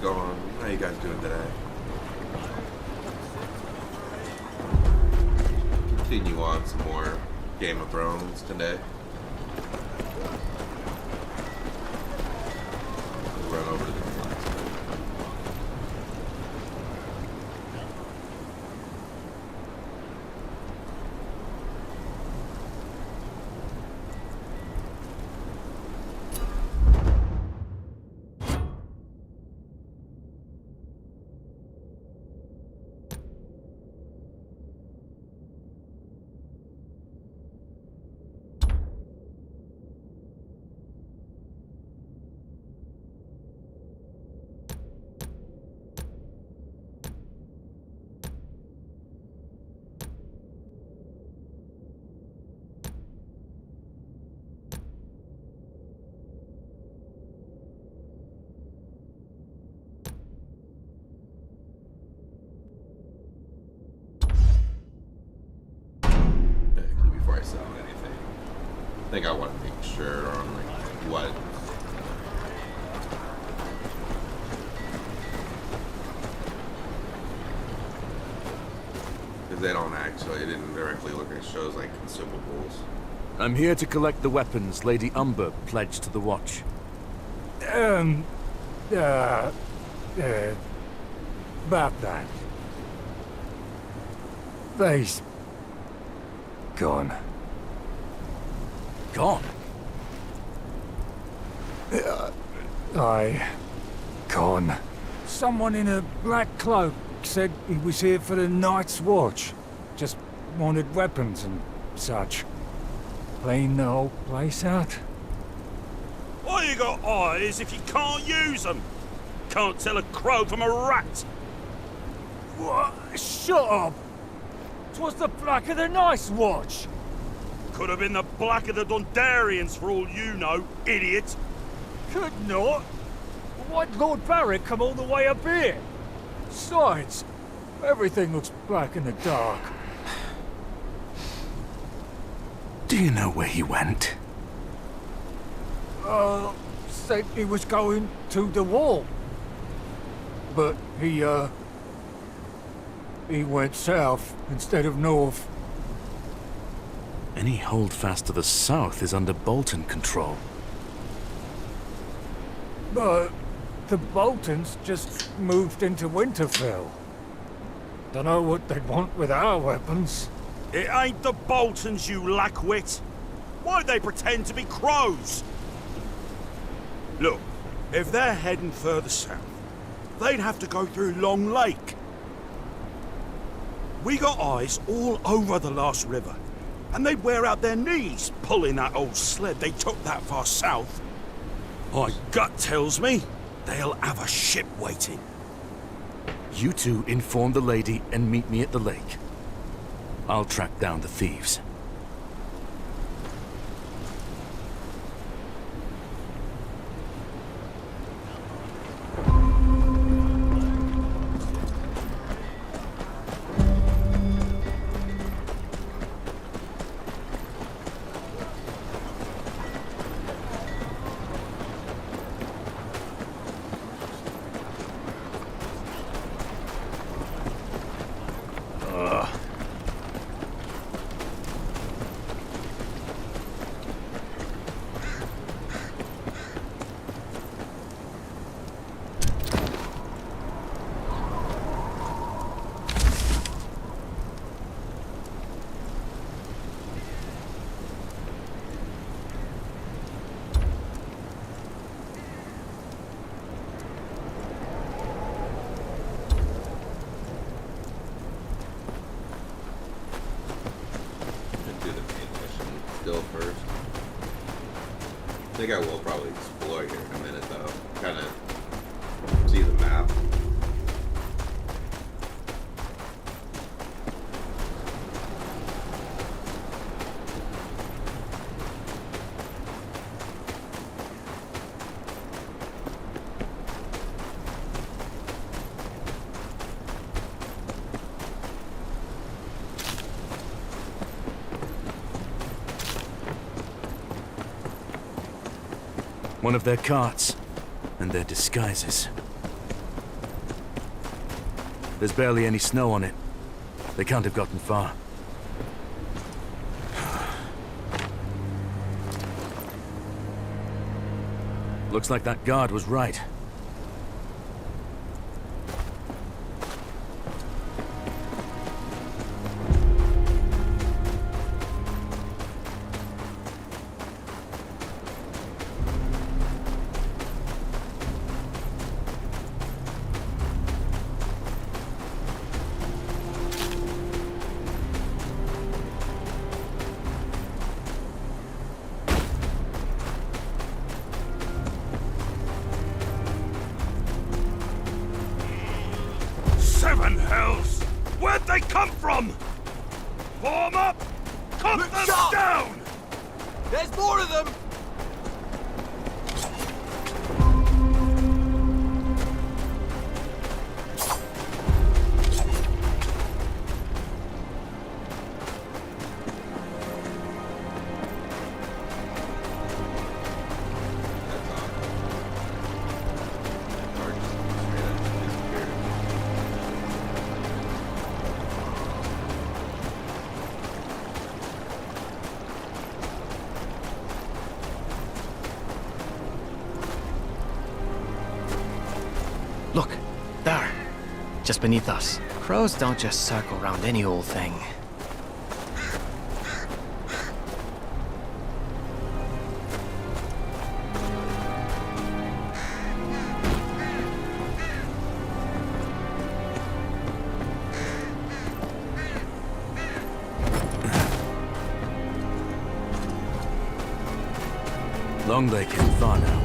going? How you guys doing today? Continue on some more Game of Thrones today. We'll run over to the flags. Before I sell anything, I think I want to make sure on like what because they don't actually, it didn't directly look at shows like consumables. I'm here to collect the weapons Lady Umber pledged to the Watch. About that. They's gone. Gone? Gone. Someone in a black cloak said he was here for the Night's Watch. Just wanted weapons and such. Clean the whole place out. Why you got eyes if you can't use them? Can't tell a crow from a rat. What? Shut up! 'Twas the Black of the Night's Watch! Could have been the Black of the Dondarrions for all you know, idiot. Could not. Why'd Lord Barrick come all the way up here? Besides, everything looks black in the dark. Do you know where he went? Said he was going to the wall. But he went south instead of north. Any holdfast to the south is under Bolton control. But the Boltons just moved into Winterfell. Dunno what they'd want with our weapons. It ain't the Boltons, you lackwit. Why'd they pretend to be crows? Look, if they're heading further south, they'd have to go through Long Lake. We got eyes all over the last river, and they'd wear out their knees pulling that old sled they took that far south. My gut tells me they'll have a ship waiting. You two inform the lady and meet me at the lake. I'll track down the thieves. First. I think I will probably explore here in a minute though. Kind of see the map. One of their carts, and their disguises. There's barely any snow on it. They can't have gotten far. Looks like that guard was right. Seven hells! Where'd they come from? Form up! Cut them down! There's more of them! That's off. That car just straight up disappeared. Look, there. Just beneath us. Crows don't just circle around any old thing. Long Lake and far now.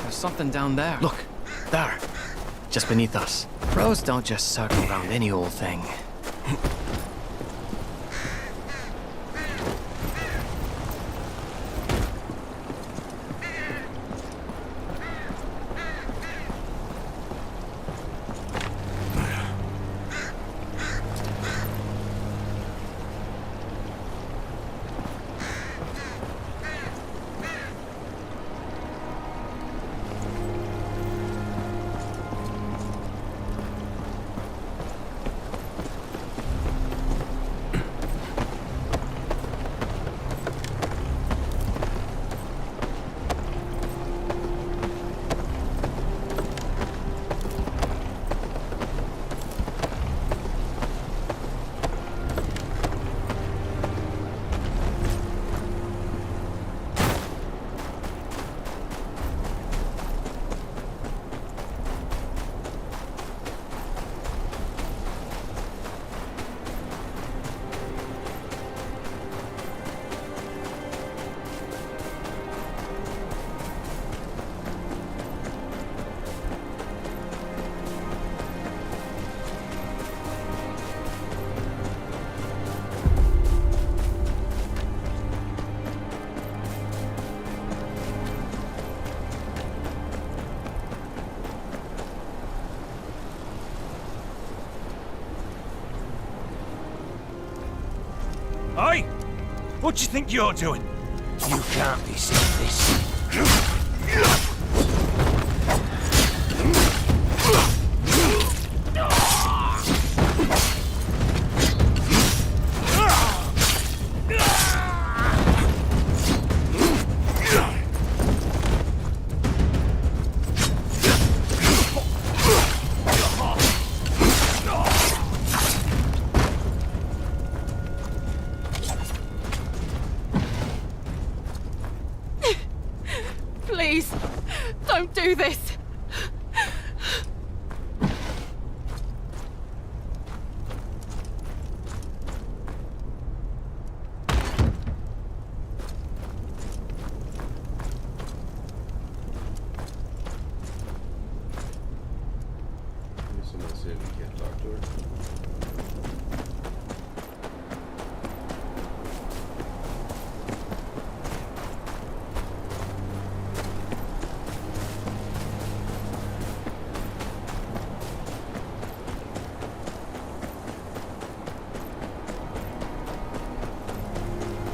There's something down there. Look, there. Just beneath us. Crows don't just circle around any old thing. Hey! What do you think you're doing? You can't be seeing this. Please, don't do this.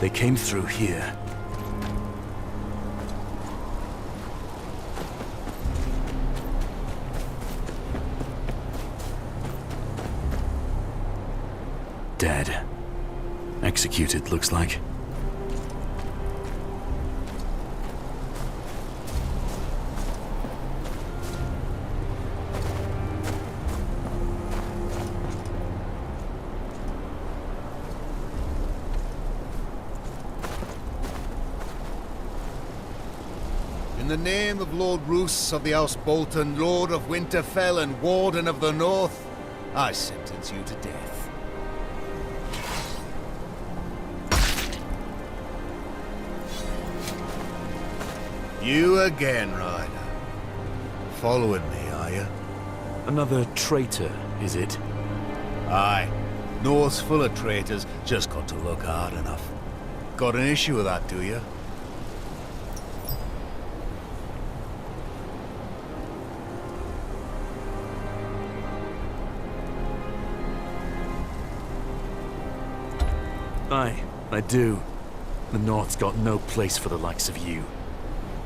They came through here. Dead. Executed, looks like. In the name of Lord Roos of the House Bolton, Lord of Winterfell and Warden of the North, I sentence you to death. You again, Ryder. Following me, are you? Another traitor, is it? Aye. North's full of traitors, just got to look hard enough. Got an issue with that, do you? Aye, I do. The North's got no place for the likes of you.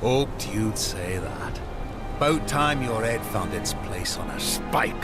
Hoped you'd say that. About time your head found its place on a spike.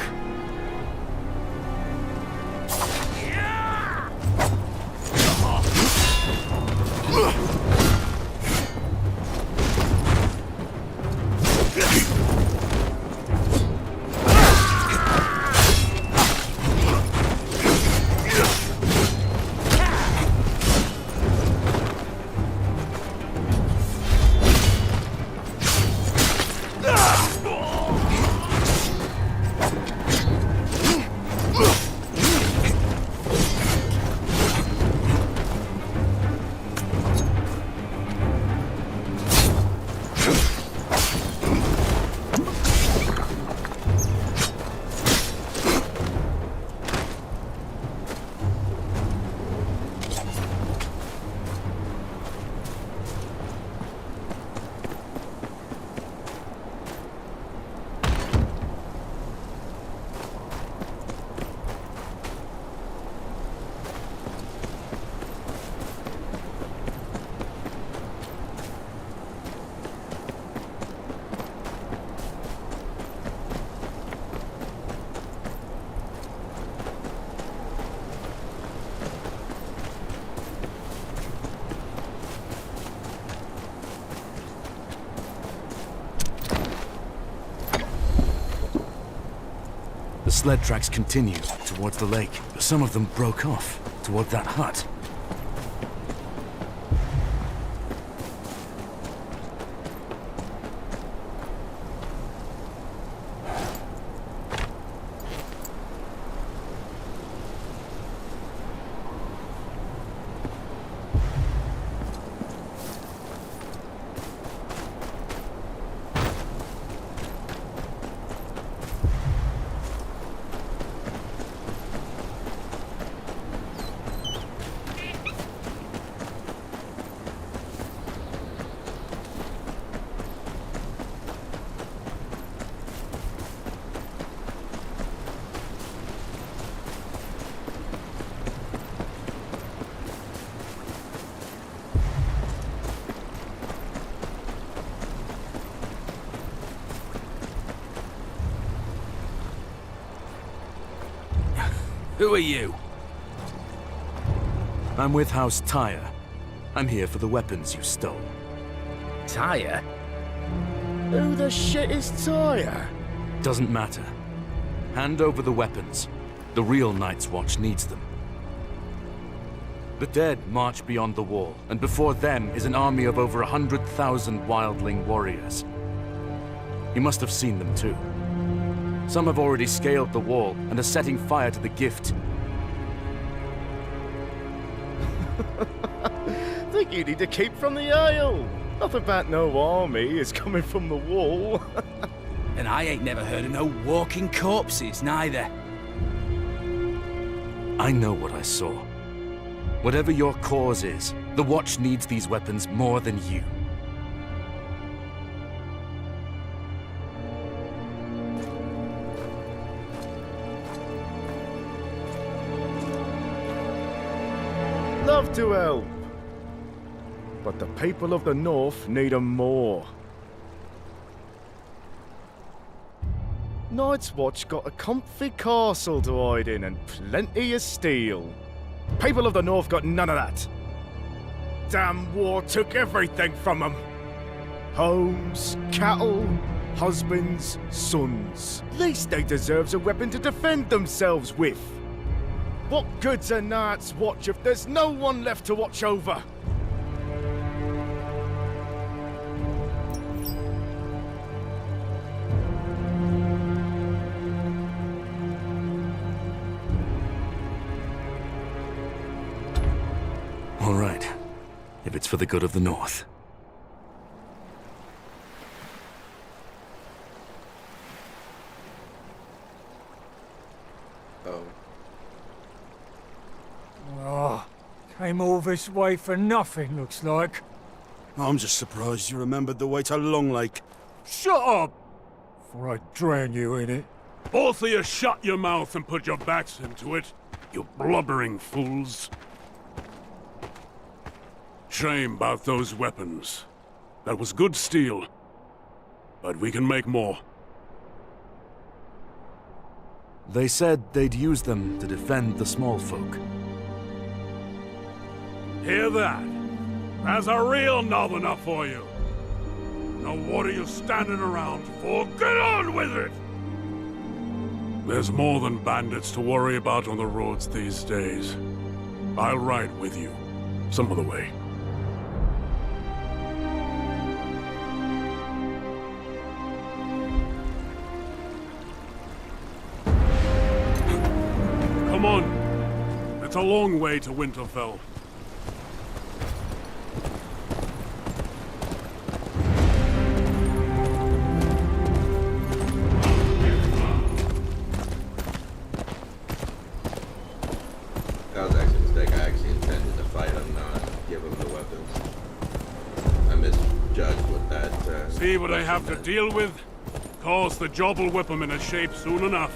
The sled tracks continue towards the lake, but some of them broke off toward that hut. Who are you? I'm with House Tyre. I'm here for the weapons you stole. Tyre? Who the shit is Tyre? Doesn't matter. Hand over the weapons. The real Night's Watch needs them. The dead march beyond the wall, and before them is an army of over 100,000 wildling warriors. You must have seen them too. Some have already scaled the wall and are setting fire to the gift. Think you need to keep from the Isle. Nothing about no army is coming from the wall. And I ain't never heard of no walking corpses, neither. I know what I saw. Whatever your cause is, the Watch needs these weapons more than you. Love to help. but the people of the North need 'em more. Night's Watch got a comfy castle to hide in and plenty of steel. People of the North got none of that. Damn war took everything from them. Homes, cattle, husbands, sons. Least they deserves a weapon to defend themselves with. What good's a Night's Watch if there's no one left to watch over? All right, if it's for the good of the North. Oh. Oh, came all this way for nothing, looks like. I'm just surprised you remembered the way to Long Lake. Shut up! Before I drown you in it. Both of you shut your mouth and put your backs into it, you blubbering fools. Shame about those weapons. That was good steel. But we can make more. They said they'd use them to defend the small folk. Hear that? That's a real northerner for you. Now what are you standing around for? Get on with it! There's more than bandits to worry about on the roads these days. I'll ride with you, some of the way. Come on. It's a long way to Winterfell. That was actually a mistake. I actually intended to fight him, not give him the weapons. I misjudged what that. See what I have to meant. deal with? Course, the job will whip him into shape soon enough.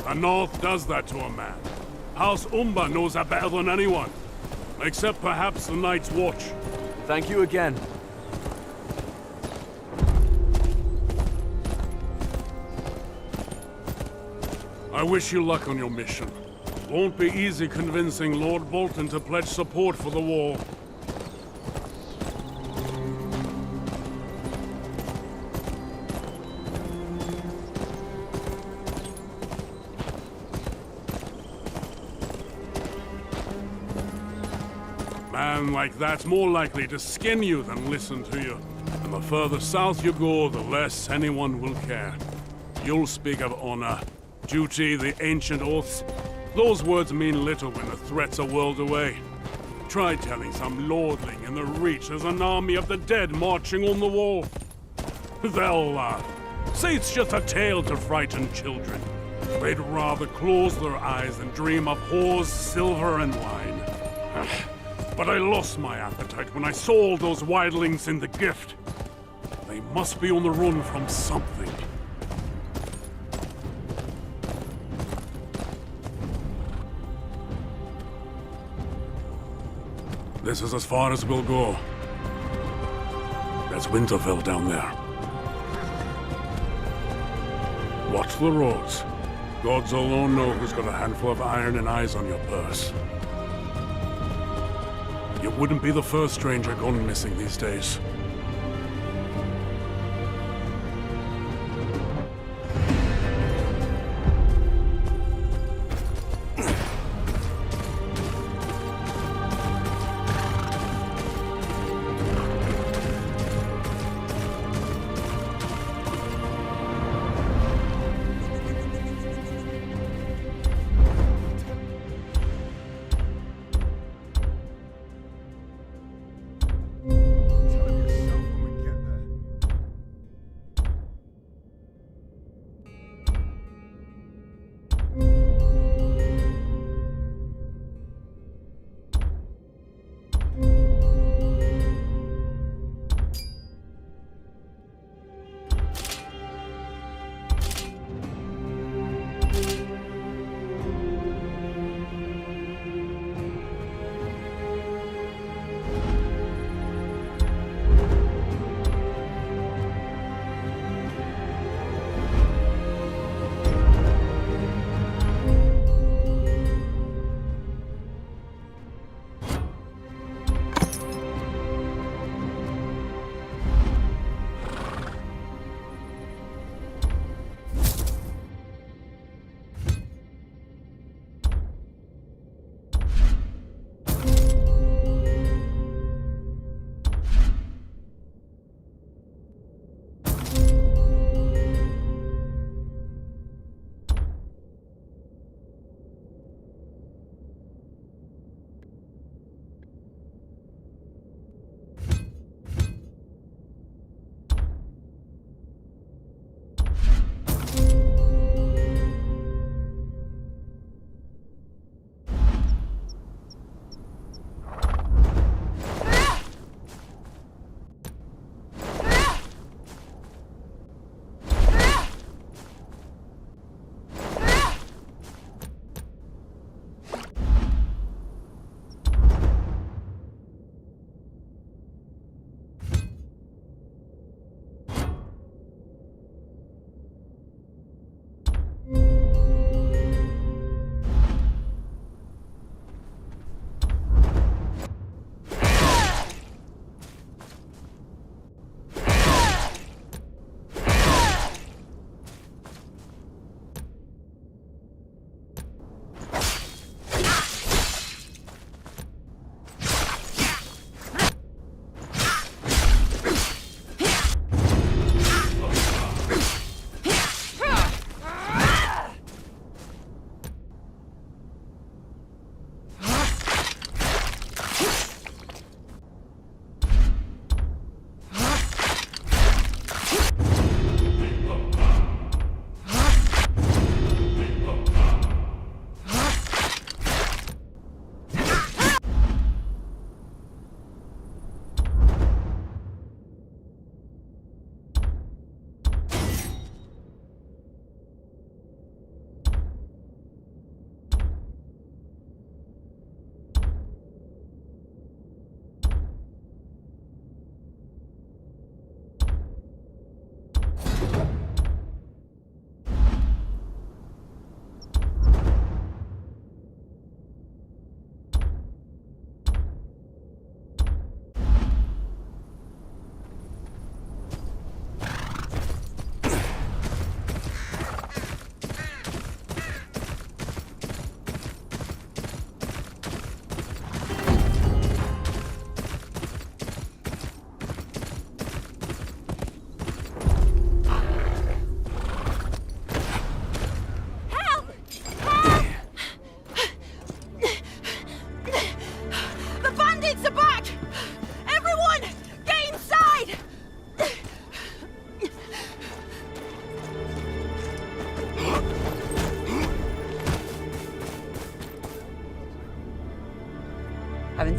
The North does that to a man. House Umber knows that better than anyone. Except perhaps the Night's Watch. Thank you again. I wish you luck on your mission. Won't be easy convincing Lord Bolton to pledge support for the war. Man like that's more likely to skin you than listen to you. And the further south you go, the less anyone will care. You'll speak of honor, duty, the ancient oaths. Those words mean little when the threat's a world away. Try telling some lordling in the Reach there's an army of the dead marching on the wall. They'll laugh. Say it's just a tale to frighten children. They'd rather close their eyes than dream of whores, silver, and wine. But I lost my appetite when I saw all those wildlings in the gift. They must be on the run from something. This is as far as we'll go. That's Winterfell down there. Watch the roads. Gods alone know who's got a handful of iron and eyes on your purse. You wouldn't be the first stranger gone missing these days.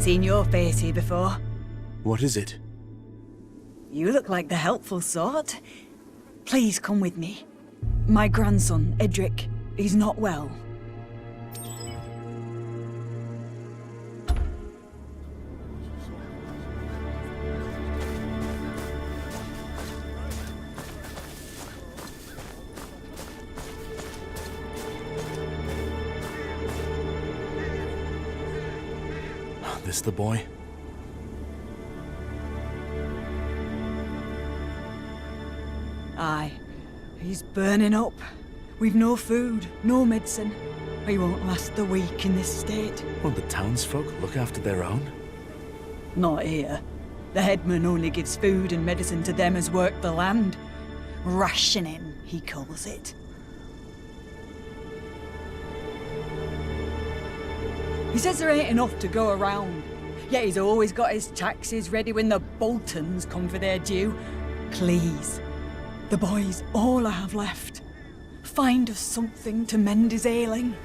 Seen your face here before. What is it? You look like the helpful sort. Please come with me. My grandson, Edric, he's not well. This the boy? Aye. He's burning up. We've no food, no medicine. He won't last the week in this state. Won't the townsfolk look after their own? Not here. The headman only gives food and medicine to them as work the land. Rationing, he calls it. He says there ain't enough to go around. Yet he's always got his taxes ready when the Boltons come for their due. Please, the boy's all I have left. Find us something to mend his ailing.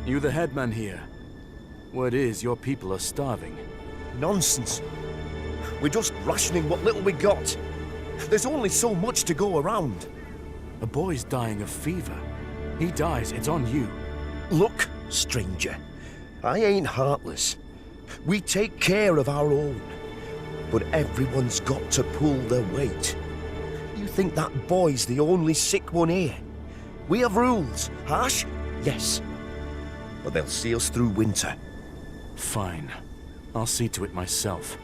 You the headman here? Word is your people are starving. Nonsense. We're just rationing what little we got. There's only so much to go around. A boy's dying of fever. He dies, it's on you. Look, stranger, I ain't heartless. We take care of our own. But everyone's got to pull their weight. You think that boy's the only sick one here? We have rules. Harsh? Yes. But they'll see us through winter. Fine. I'll see to it myself.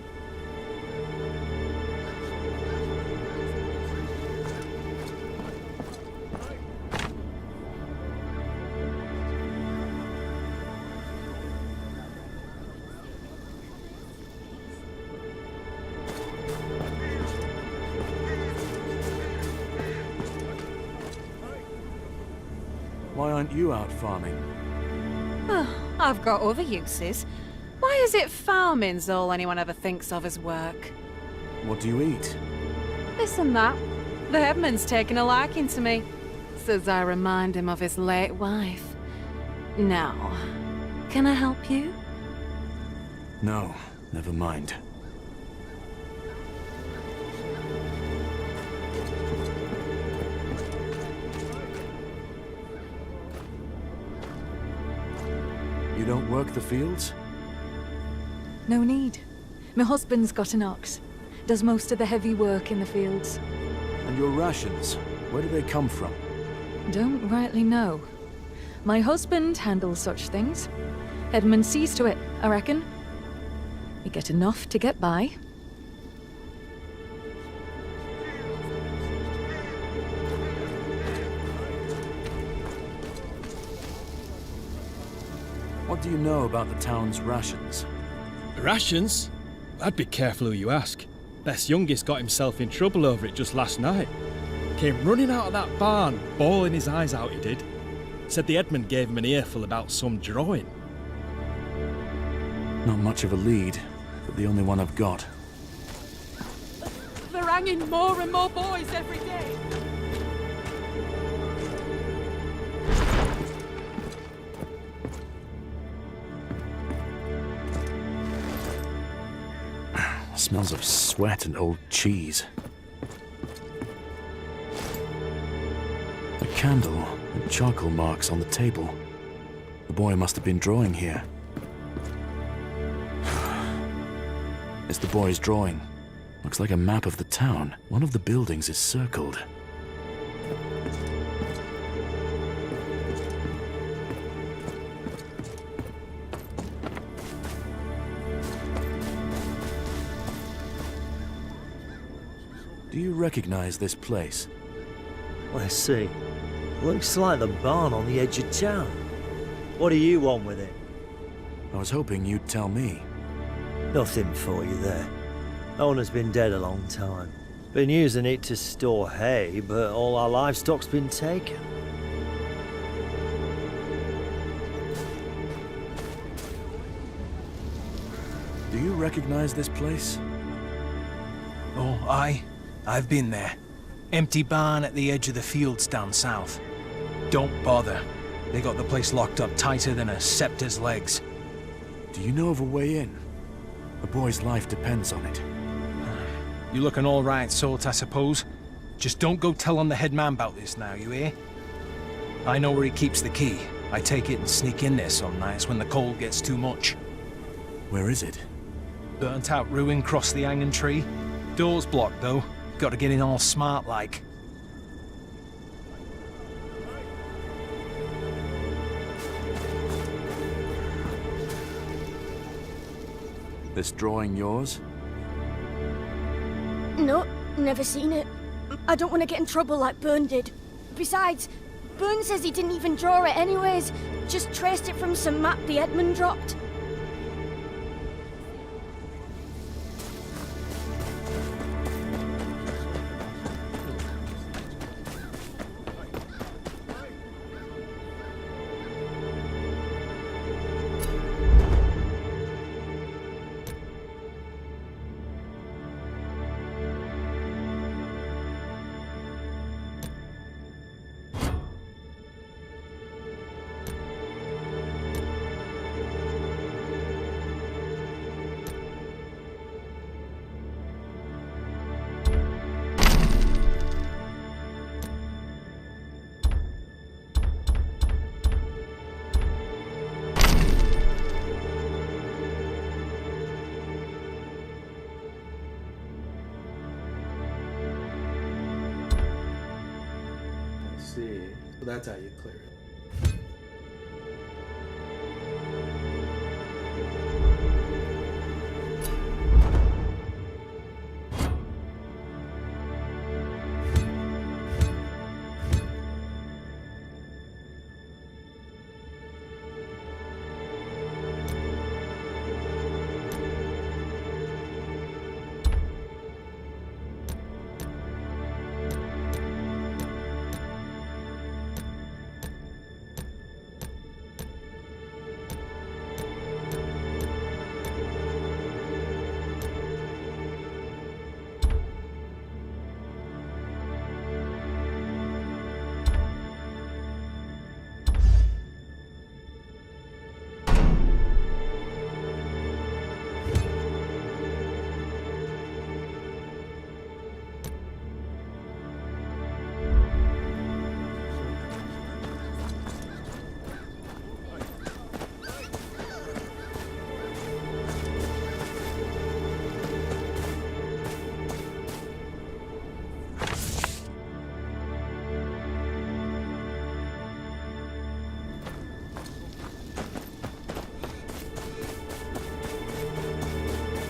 Why aren't you out farming? I've got other uses. Why is it farming's all anyone ever thinks of as work? What do you eat? This and that. The headman's taken a liking to me. Says I remind him of his late wife. Now, can I help you? No, never mind. You don't work the fields? No need. My husband's got an ox. Does most of the heavy work in the fields. And your rations, where do they come from? Don't rightly know. My husband handles such things. Headman sees to it, I reckon. We get enough to get by. What do you know about the town's rations? Rations? I'd be careful who you ask. Beth's youngest got himself in trouble over it just last night. Came running out of that barn, bawling his eyes out, he did. Said the headman gave him an earful about some drawing. Not much of a lead, but the only one I've got. They're hanging more and more boys every day. Smells of sweat and old cheese. A candle and charcoal marks on the table. The boy must have been drawing here. It's the boy's drawing. Looks like a map of the town. One of the buildings is circled. Do you recognize this place? Let's see. Looks like the barn on the edge of town. What do you want with it? I was hoping you'd tell me. Nothing for you there. Owner's been dead a long time. Been using it to store hay, but all our livestock's been taken. Do you recognize this place? Oh, aye. I've been there. Empty barn at the edge of the fields down south. Don't bother. They got the place locked up tighter than a scepter's legs. Do you know of a way in? The boy's life depends on it. You look an all-right sort, I suppose. Just don't go tell on the head man about this now, you hear? I know where he keeps the key. I take it and sneak in there some nights when the cold gets too much. Where is it? Burnt out ruin cross the hanging tree. Door's blocked, though. Got to get in all smart like. This drawing yours? No, never seen it. I don't want to get in trouble like Byrne did. Besides, Byrne says he didn't even draw it anyways. Just traced it from some map the Edmund dropped. See, so that's how you clear it.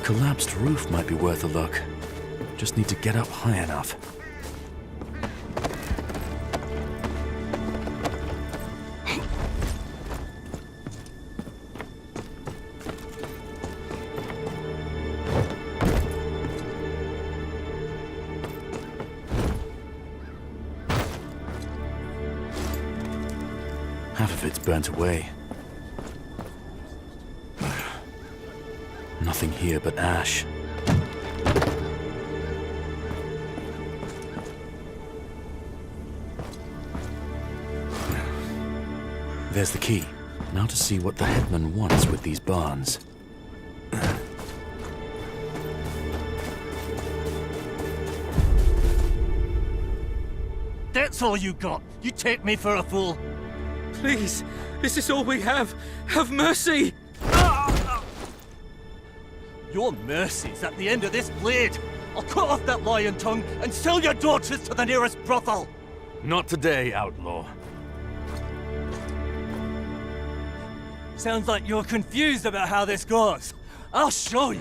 Collapsed roof might be worth a look. Just need to get up high enough. Half of it's burnt away. Nothing here but ash. There's the key. Now to see what the headman wants with these barns. That's all you got. You take me for a fool. Please, this is all we have. Have mercy! Your mercy's at the end of this blade. I'll cut off that lion tongue and sell your daughters to the nearest brothel. Not today, outlaw. Sounds like you're confused about how this goes. I'll show you.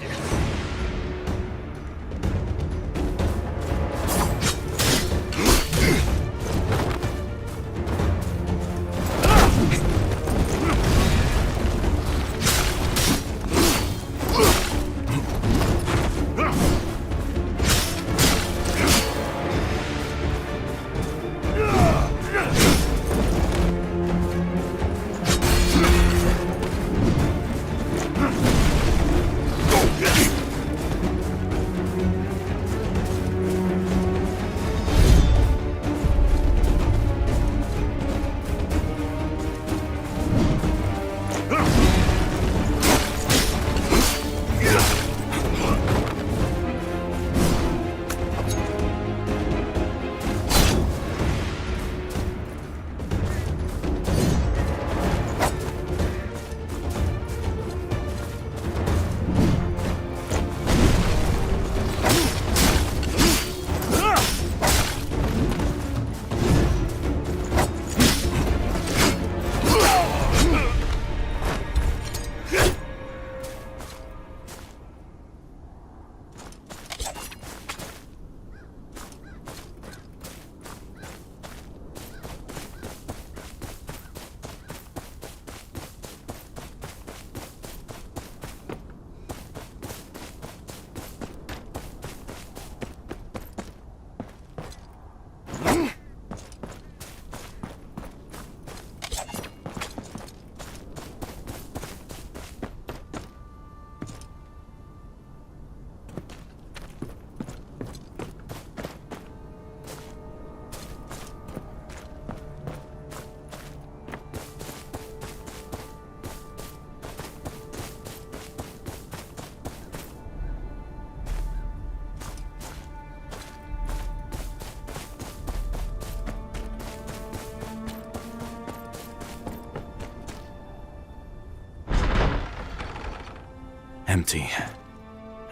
Empty.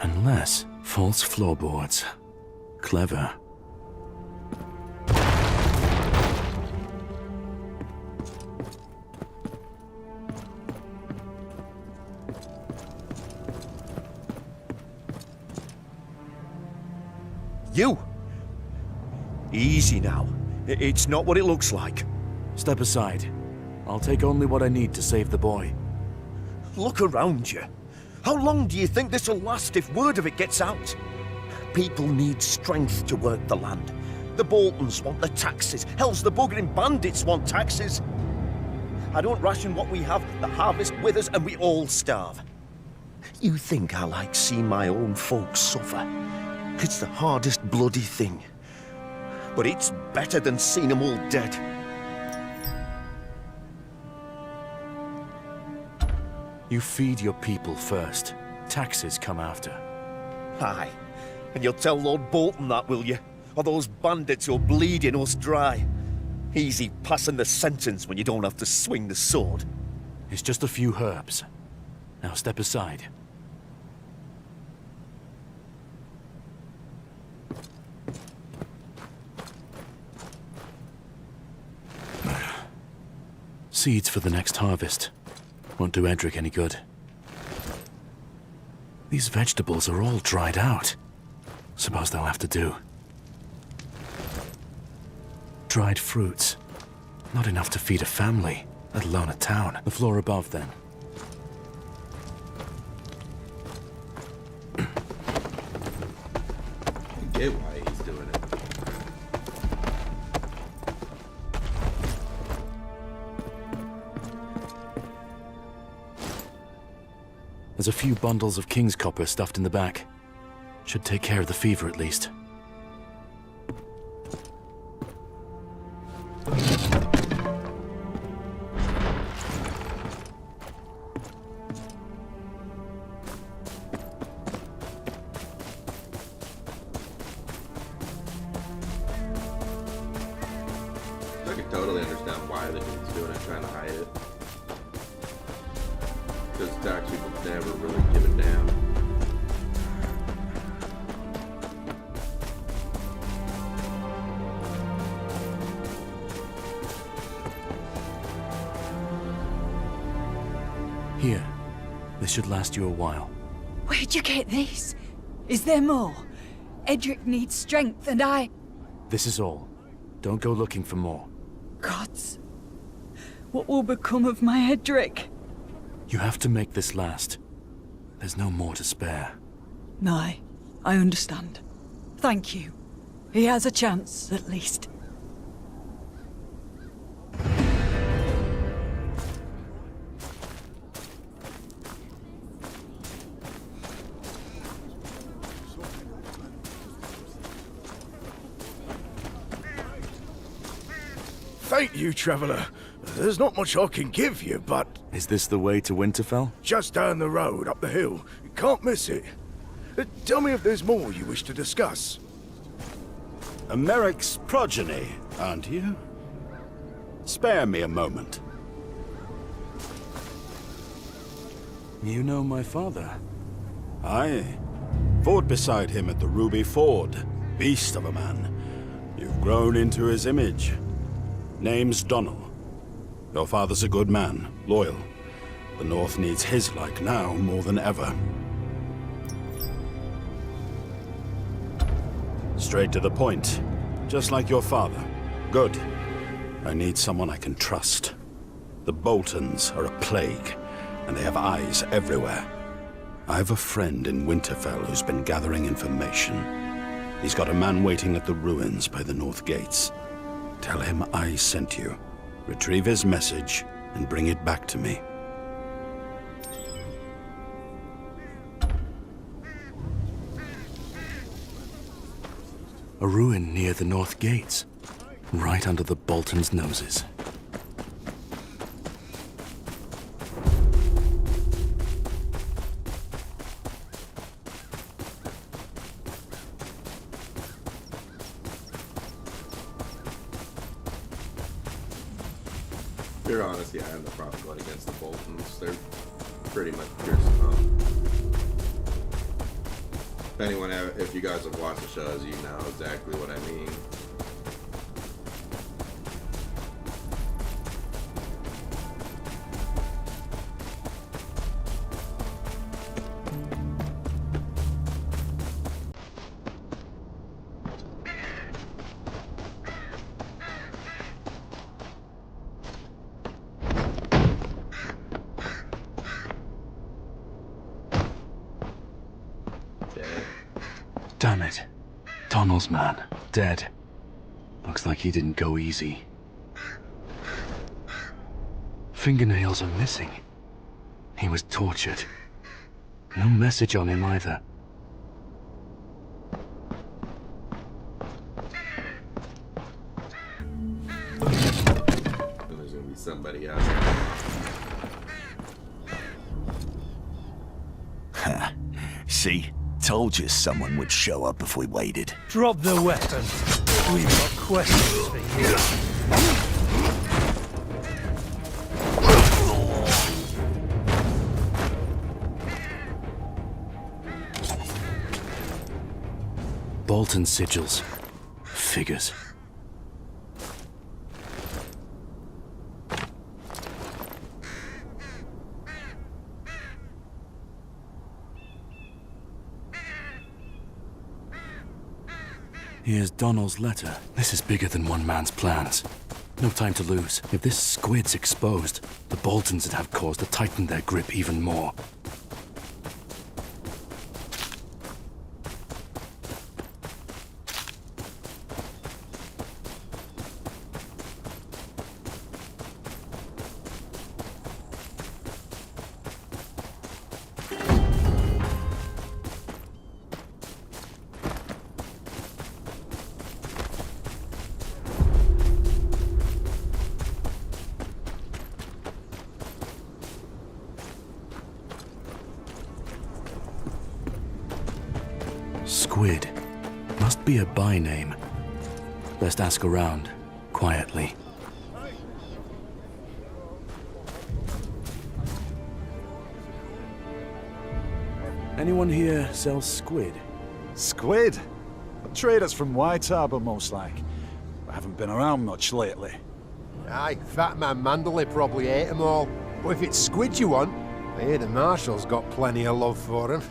Unless false floorboards. Clever. You! Easy now. It's not what it looks like. Step aside. I'll take only what I need to save the boy. Look around you. How long do you think this'll last if word of it gets out? People need strength to work the land. The Boltons want the taxes. Hell's the buggering bandits want taxes. I don't ration what we have, the harvest withers, and we all starve. You think I like seeing my own folks suffer? It's the hardest bloody thing. But it's better than seeing them all dead. You feed your people first. Taxes come after. Aye. And you'll tell Lord Bolton that, will you? Or those bandits who're bleeding us dry. Easy passing the sentence when you don't have to swing the sword. It's just a few herbs. Now step aside. Seeds for the next harvest. Won't do Edric any good. These vegetables are all dried out. Suppose they'll have to do. Dried fruits. Not enough to feed a family, let alone a town. The floor above, then. I get why he's doing it. There's a few bundles of king's copper stuffed in the back. Should take care of the fever at least. I can totally understand why the dude's doing it, trying to hide it. Because tax people never really give a damn. Here. This should last you a while. Where'd you get this? Is there more? Edric needs strength, and I... This is all. Don't go looking for more. Gods. What will become of my Edric? You have to make this last. There's no more to spare. No, I understand. Thank you. He has a chance, at least. Thank you, Traveller. There's not much I can give you, but... Is this the way to Winterfell? Just down the road, up the hill. You can't miss it. Tell me if there's more you wish to discuss. A Merrick's progeny, aren't you? Spare me a moment. You know my father? Aye. Fought beside him at the Ruby Ford. Beast of a man. You've grown into his image. Name's Donal. Your father's a good man, loyal. The North needs his like now more than ever. Straight to the point, just like your father. Good. I need someone I can trust. The Boltons are a plague, and they have eyes everywhere. I have a friend in Winterfell who's been gathering information. He's got a man waiting at the ruins by the North Gates. Tell him I sent you. Retrieve his message and bring it back to me. A ruin near the North Gates, right under the Boltons' noses. To be honest, yeah, I have no problem going against the Boltons. They're pretty much pure scum. If you guys have watched the shows, you know exactly what I mean. Damn it. Donal's man. Dead. Looks like he didn't go easy. Fingernails are missing. He was tortured. No message on him either. There's gonna be somebody else. See? Told you someone would show up if we waited. Drop the weapon. We've got questions for you. Bolton sigils. Figures. Here's Donal's letter. This is bigger than one man's plans. No time to lose. If this squid's exposed, the Boltons would have cause to tighten their grip even more. Squid. Must be a by name. Best ask around, quietly. Anyone here sells squid? Squid? Traders from White Harbour, most like. I haven't been around much lately. Aye, Fat Man Manderley probably ate them all. But if it's squid you want, I hear the Marshal's got plenty of love for him.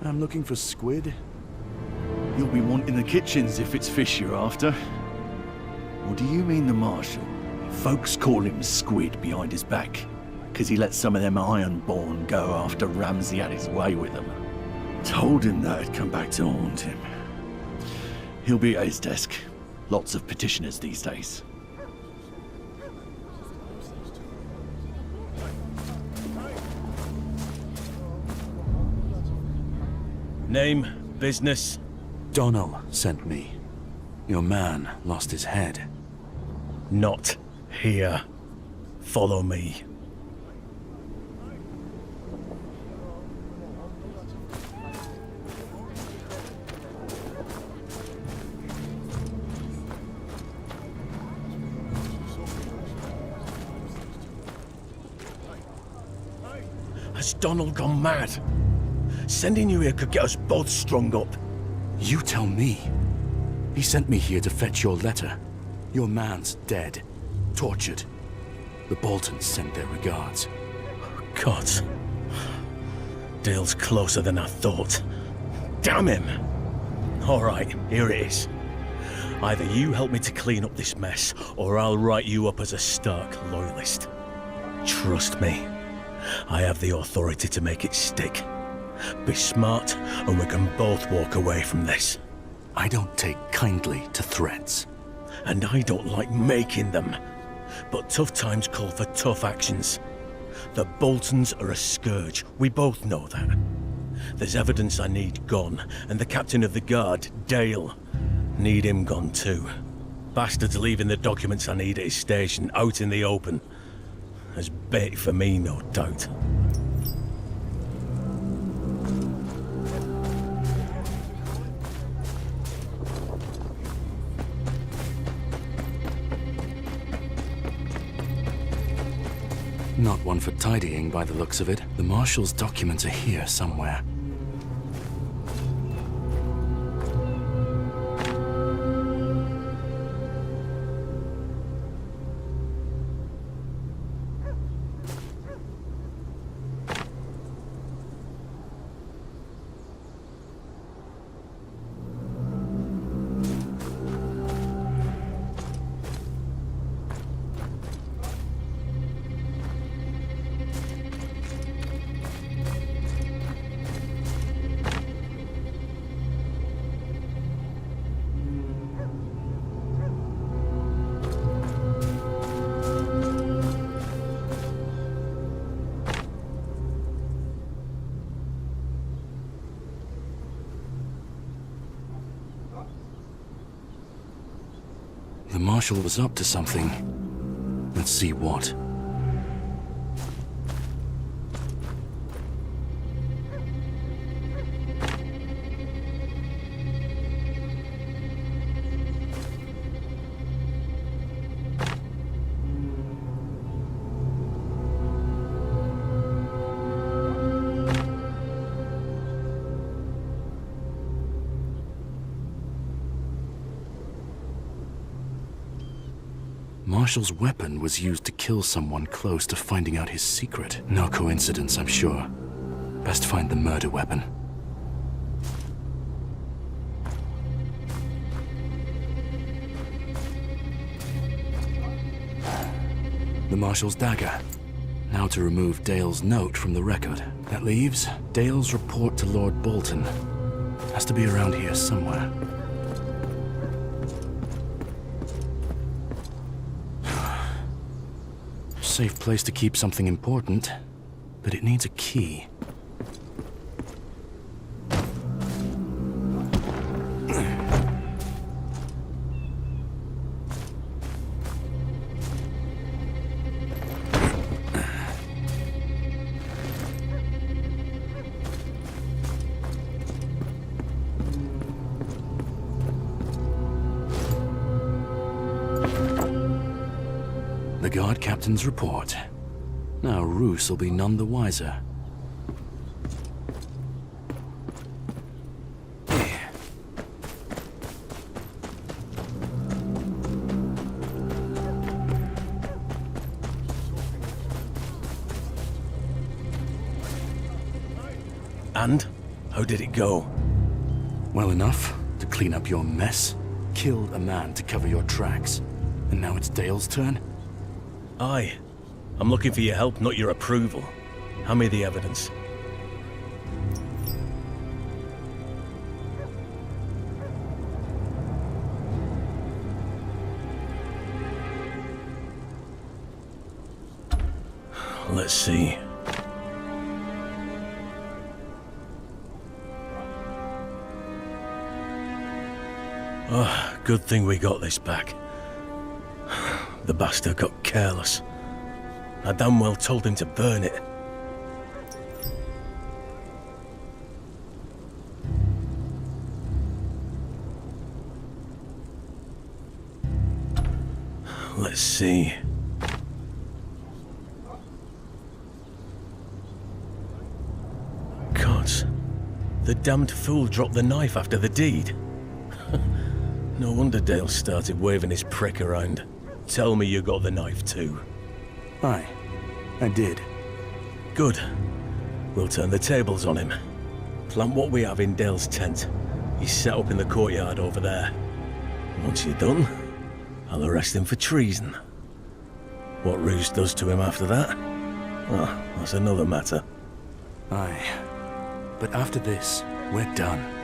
I'm looking for squid. You'll be wanting the kitchens if it's fish you're after. Or do you mean the Marshal? Folks call him Squid behind his back, 'cause he let some of them Ironborn go after Ramsay had his way with them. Told him that it'd come back to haunt him. He'll be at his desk. Lots of petitioners these days. Name, business? Donnell sent me. Your man lost his head. Not here. Follow me. Has Donald gone mad? Sending you here could get us both strung up. You tell me. He sent me here to fetch your letter. Your man's dead. Tortured. The Boltons sent their regards. God. Dale's closer than I thought. Damn him! Alright, here it is. Either you help me to clean up this mess, or I'll write you up as a Stark loyalist. Trust me, I have the authority to make it stick. Be smart, and we can both walk away from this. I don't take kindly to threats. And I don't like making them. But tough times call for tough actions. The Boltons are a scourge. We both know that. There's evidence I need gone, and the captain of the guard, Dale, need him gone too. Bastard's leaving the documents I need at his station out in the open. There's bait for me, no doubt. Not one for tidying by the looks of it. The Marshal's documents are here somewhere. The Marshal was up to something. Let's see what. Marshal's weapon was used to kill someone close to finding out his secret. No coincidence, I'm sure. Best find the murder weapon. The Marshal's dagger. Now to remove Dale's note from the record. That leaves Dale's report to Lord Bolton. Has to be around here somewhere. Safe place to keep something important, but it needs a key. The guard captain's report. Now Roose will be none the wiser. And? How did it go? Well enough to clean up your mess. Killed a man to cover your tracks. And now it's Dale's turn? Aye. I'm looking for your help, not your approval. Hand me the evidence. Let's see. Oh, good thing we got this back. The bastard got careless. I damn well told him to burn it. Let's see. Gods, the damned fool dropped the knife after the deed. No wonder Dale started waving his prick around. Tell me you got the knife too. Aye, I did. Good. We'll turn the tables on him. Plant what we have in Dale's tent. He's set up in the courtyard over there. Once you're done, I'll arrest him for treason. What Roose does to him after that? Well, that's another matter. Aye. But after this, we're done.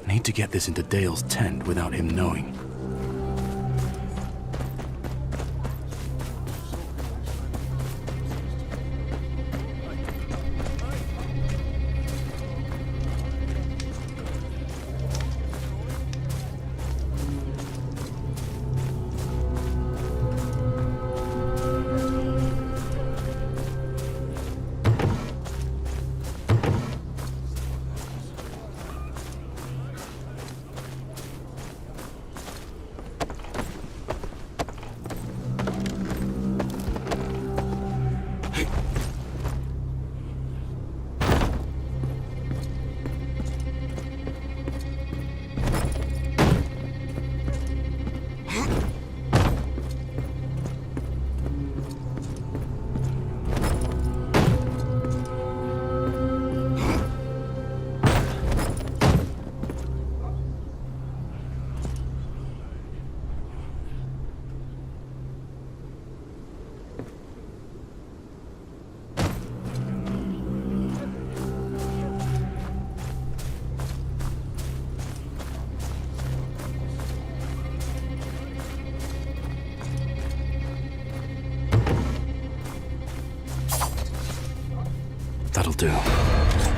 Need to get this into Dale's tent without him knowing. That'll do.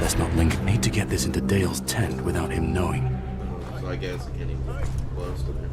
Let's not linger. Need to get this into Dale's tent without him knowing. So I guess getting close to there.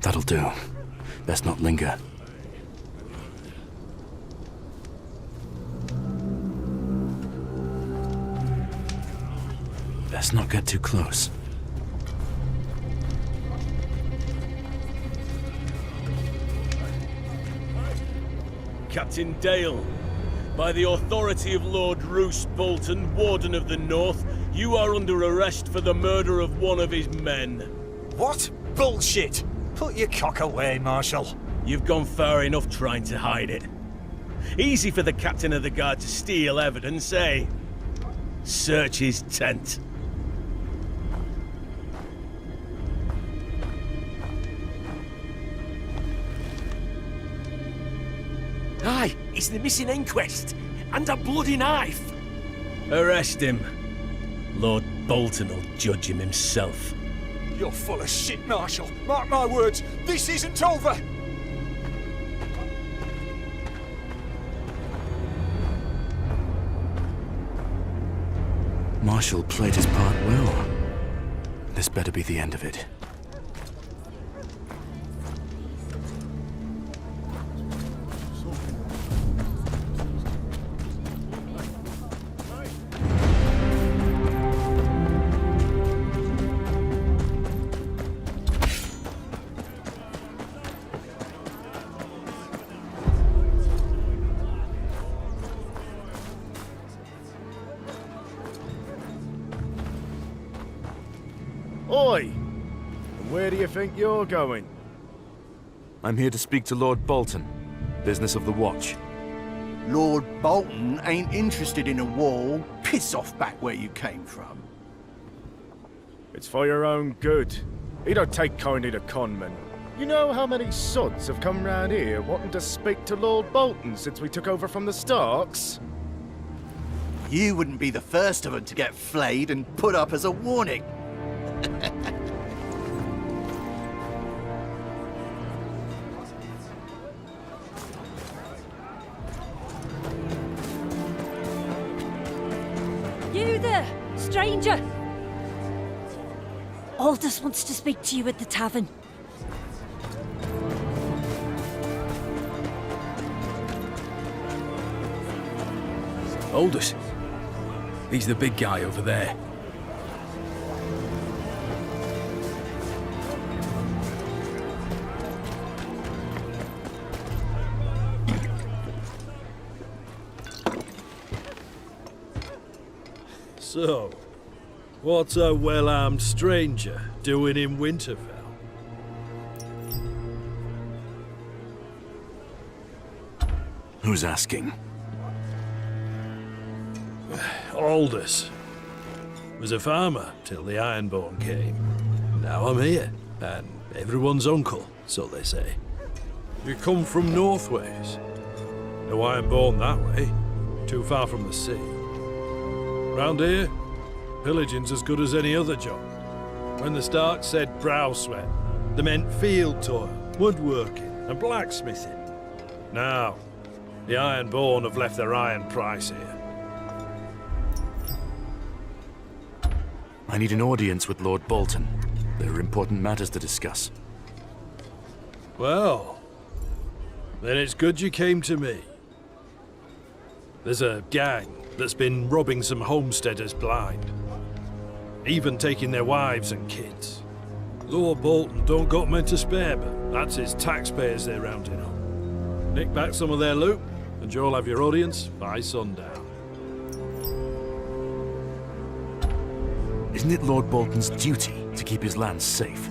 That'll do. Best not linger. Best not get too close. Captain Dale, by the authority of Lord Roose Bolton, Warden of the North, you are under arrest for the murder of one of his men. What? Bullshit! Put your cock away, Marshal. You've gone far enough trying to hide it. Easy for the captain of the guard to steal evidence, eh? Search his tent. Aye, it's the missing inquest. And a bloody knife. Arrest him. Lord Bolton will judge him himself. You're full of shit, Marshal. Mark my words, this isn't over. Marshal played his part well. This better be the end of it. Oi! And where do you think you're going? I'm here to speak to Lord Bolton. Business of the Watch. Lord Bolton ain't interested in a war. Piss off back where you came from. It's for your own good. He don't take kindly to conmen. You know how many sods have come round here wanting to speak to Lord Bolton since we took over from the Starks? You wouldn't be the first of them to get flayed and put up as a warning. You there, stranger! Aldous wants to speak to you at the tavern. Aldous. He's the big guy over there. So, what's a well-armed stranger doing in Winterfell? Who's asking? Aldous. Was a farmer till the Ironborn came. Now I'm here, and everyone's uncle, so they say. You come from Northways. No Ironborn that way, too far from the sea. Round here, pillaging's as good as any other job. When the Starks said brow sweat, they meant field toil, woodworking, and blacksmithing. Now, the Ironborn have left their iron price here. I need an audience with Lord Bolton. There are important matters to discuss. Well, then it's good you came to me. There's a gang that's been robbing some homesteaders blind. Even taking their wives and kids. Lord Bolton don't got men to spare, but that's his taxpayers they're rounding up. Nick back some of their loot, and you'll have your audience by sundown. Isn't it Lord Bolton's duty to keep his lands safe?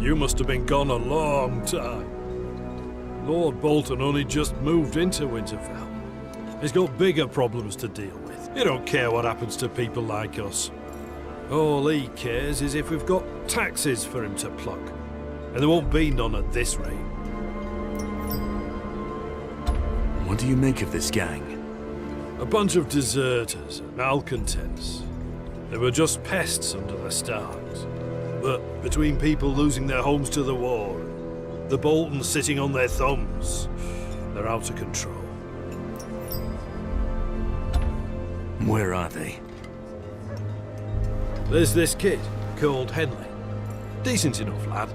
You must have been gone a long time. Lord Bolton only just moved into Winterfell. He's got bigger problems to deal with. He don't care what happens to people like us. All he cares is if we've got taxes for him to pluck. And there won't be none at this rate. What do you make of this gang? A bunch of deserters and malcontents. They were just pests under the Starks. But between people losing their homes to the war, and the Boltons sitting on their thumbs, they're out of control. Where are they? There's this kid called Henley. Decent enough lad.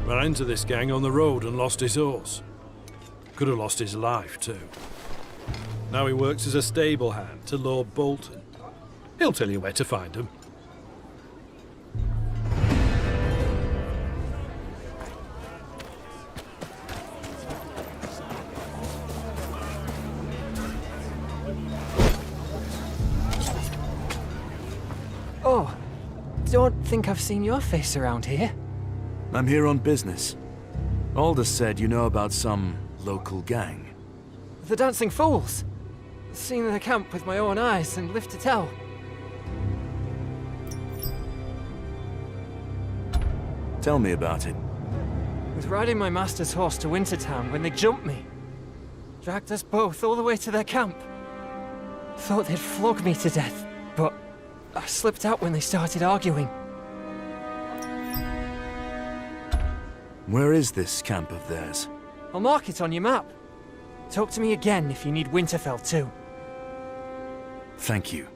Ran into this gang on the road and lost his horse. Could have lost his life, too. Now he works as a stable hand to Lord Bolton. He'll tell you where to find him. Oh, don't think I've seen your face around here. I'm here on business. Aldous said you know about some local gang. The Dancing Fools. Seen the camp with my own eyes and live to tell. Tell me about it. Was riding my master's horse to Wintertown when they jumped me. Dragged us both all the way to their camp. Thought they'd flog me to death, but I slipped out when they started arguing. Where is this camp of theirs? I'll mark it on your map. Talk to me again if you need Winterfell too. Thank you.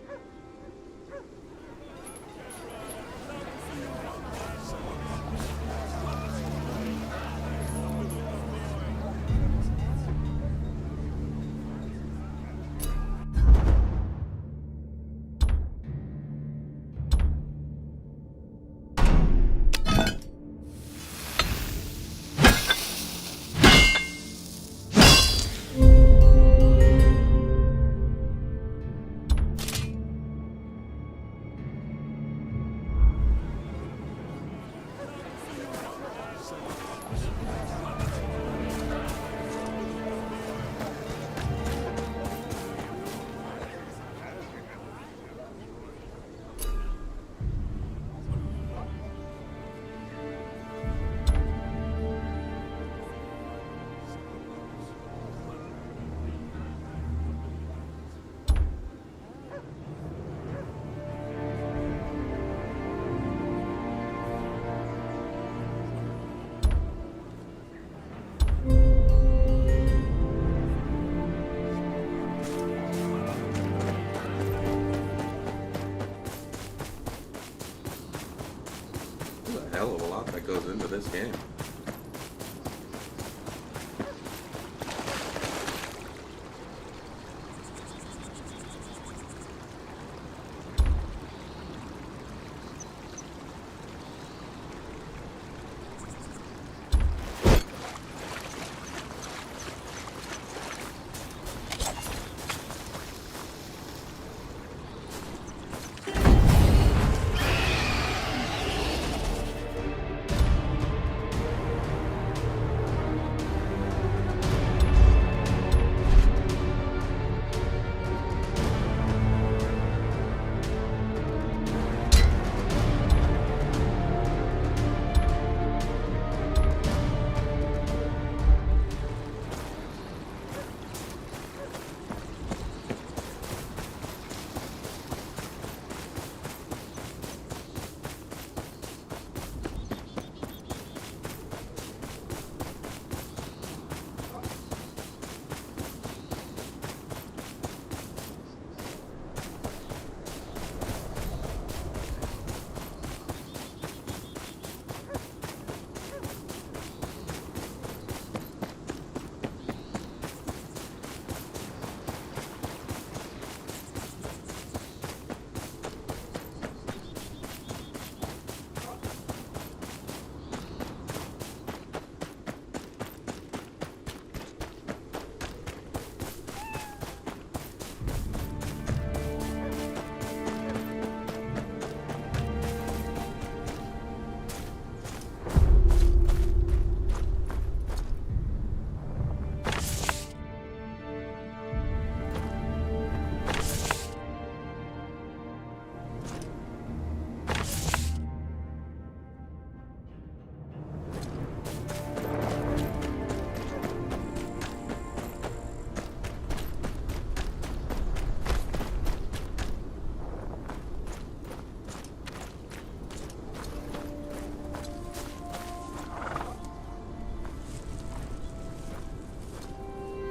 Hell of a lot that goes into this game.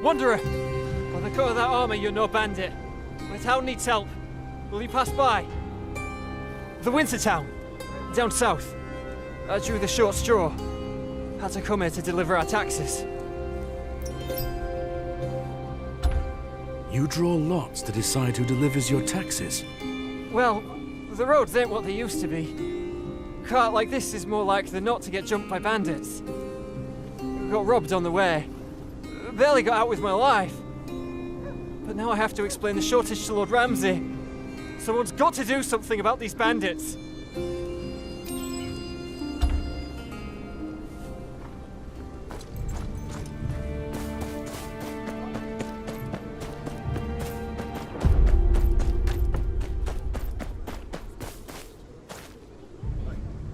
Wanderer! By the cut of that armor, you're no bandit. My town needs help. Will you pass by? The Wintertown. Down south. I drew the short straw. Had to come here to deliver our taxes. You draw lots to decide who delivers your taxes? Well, the roads ain't what they used to be. A cart like this is more likely than not to get jumped by bandits. Got robbed on the way. Barely got out with my life. But now I have to explain the shortage to Lord Ramsay. Someone's got to do something about these bandits.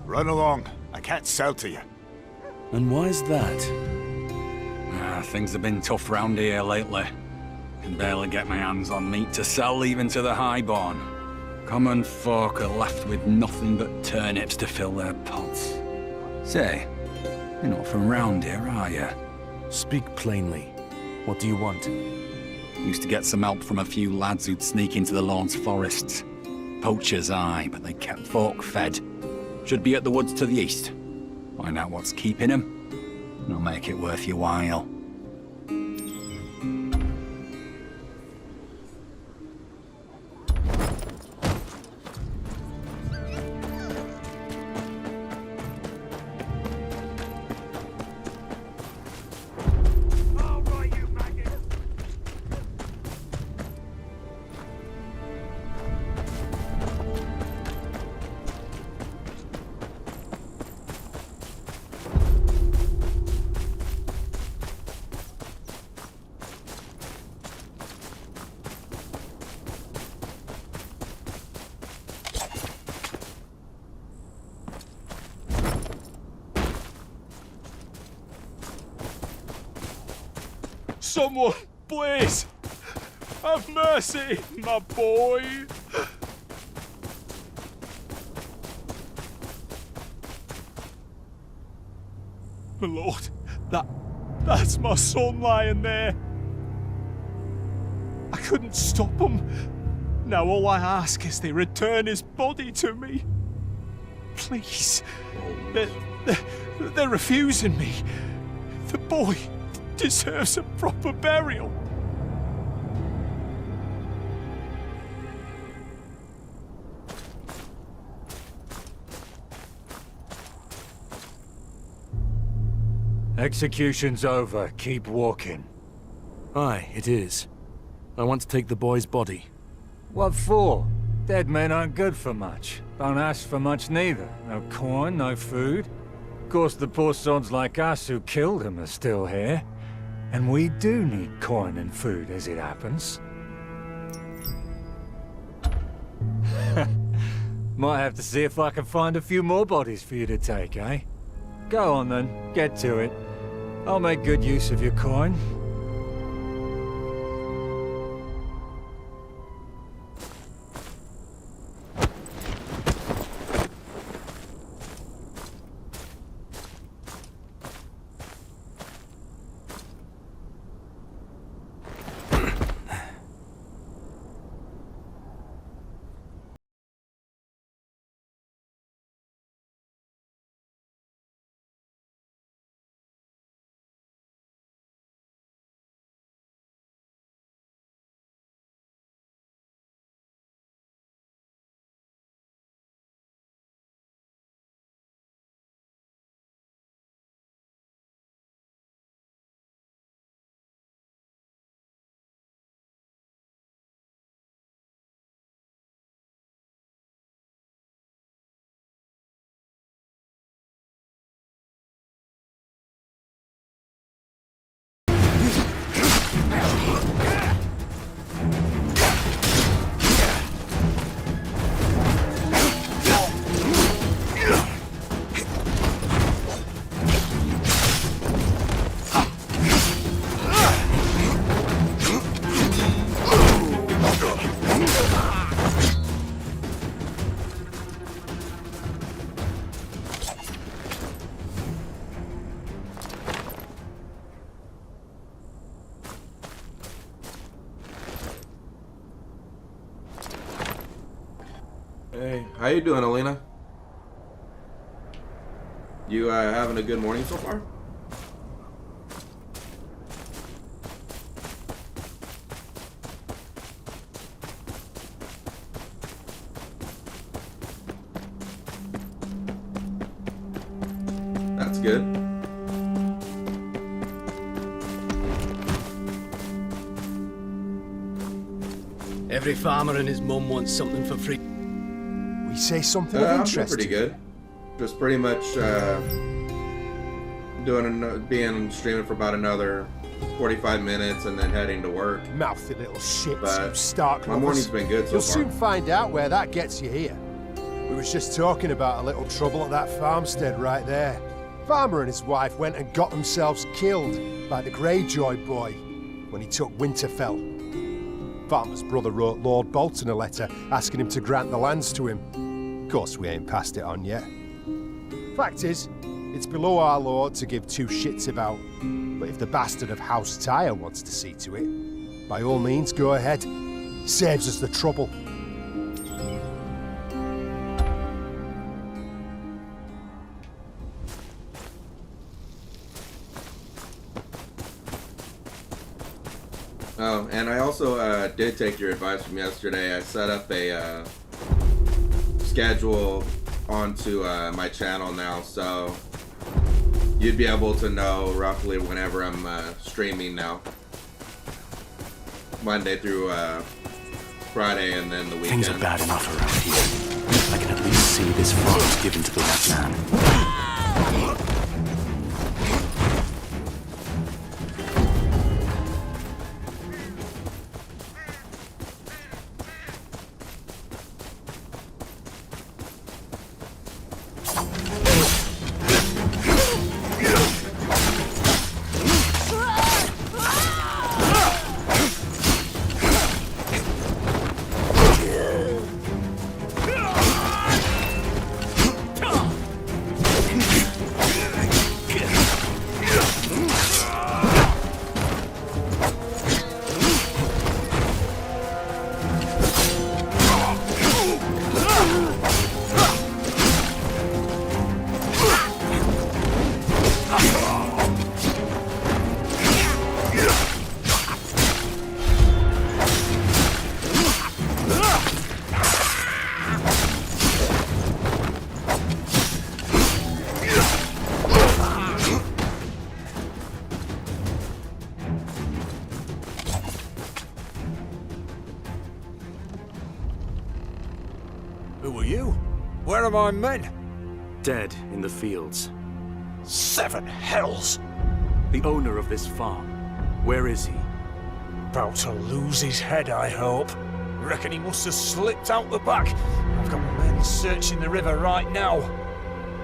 Run along. I can't sell to you. And why's that? Things have been tough round here lately. Can barely get my hands on meat to sell even to the highborn. Common folk are left with nothing but turnips to fill their pots. Say, you're not from round here, are you? Speak plainly. What do you want? Used to get some help from a few lads who'd sneak into the Lord's forests. Poachers, aye, but they kept folk fed. Should be at the woods to the east. Find out what's keeping them, and I'll make it worth your while. Someone, please! Have mercy, my boy! My lord, that's my son lying there. I couldn't stop him. Now all I ask is they return his body to me. Please. They're refusing me. The boy deserves a proper burial. Execution's over. Keep walking. Aye, it is. I want to take the boy's body. What for? Dead men aren't good for much. Don't ask for much neither. No corn, no food. Of course, the poor sons like us who killed him are still here. And we do need corn and food, as it happens. Might have to see if I can find a few more bodies for you to take, eh? Go on then, get to it. I'll make good use of your coin. Hey, how you doing, Alina? You having a good morning so far? That's good. Every farmer and his mum wants something for free. We say something of I'm interest. pretty good. Just pretty much being streaming for about another 45 minutes and then heading to work. Mouthy little shits, But you stark my lovers. morning's been good so You'll far. soon find out where that gets you here. We was just talking about a little trouble at that farmstead right there. Farmer and his wife went and got themselves killed by the Greyjoy boy when he took Winterfell. Farmer's brother wrote Lord Bolton a letter asking him to grant the lands to him. Of course, we ain't passed it on yet. Fact is, it's below our lord to give two shits about. But if the bastard of House Tyre wants to see to it, by all means, go ahead. Saves us the trouble. Oh, and I also did take your advice from yesterday. I set up a schedule onto my channel now, so you'd be able to know roughly whenever I'm streaming now. Monday through Friday and then the weekend. Things are bad enough around here. I can at least see this farm given to the right man. Who are you? Where are my men? Dead in the fields. Seven hells! The owner of this farm. Where is he? About to lose his head, I hope. Reckon he must have slipped out the back. I've got men searching the river right now.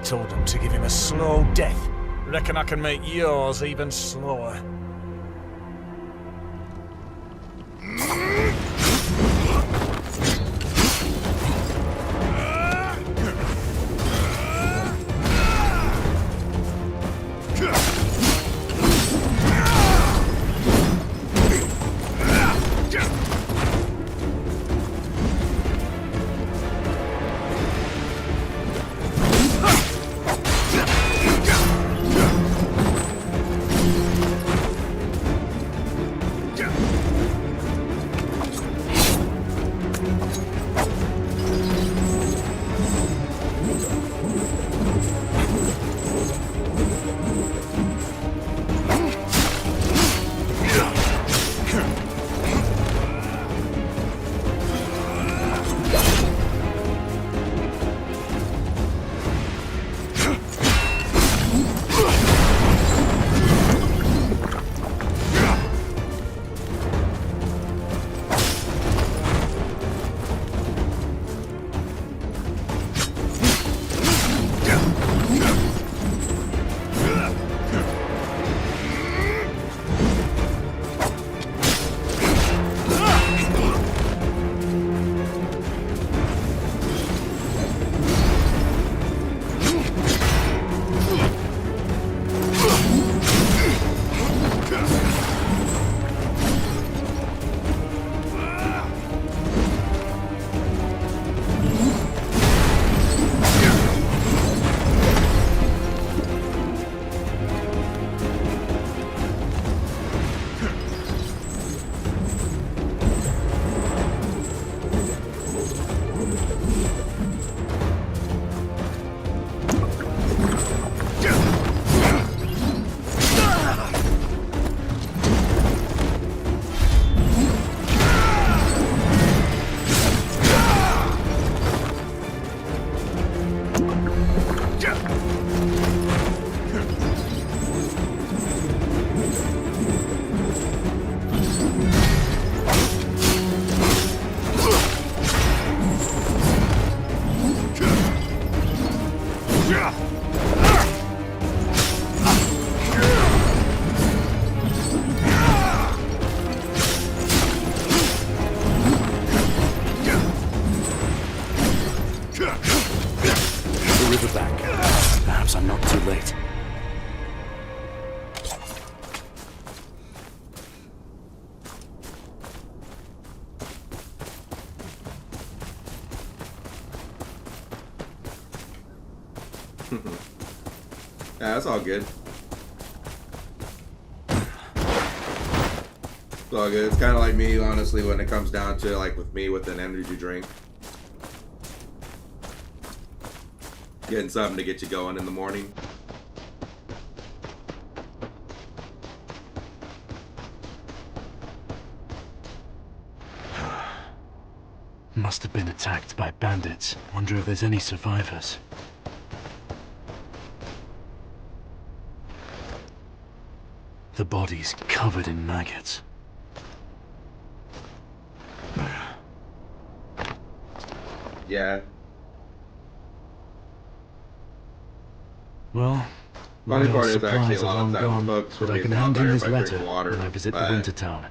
Told them to give him a slow death. Reckon I can make yours even slower. The riverbank. Perhaps I'm not too late. Yeah, that's all good. It's all good. It's kind of like me, honestly, when it comes down to, like, with me with an energy drink. Getting something to get you going in the morning. Must have been attacked by bandits. Wonder if there's any survivors. The body's covered in maggots. Yeah. Well, Funny my part old is actually a supplies are lot long of times gone, folks but will I be can a lot hand in better his if I drink letter water, when I visit the but winter town.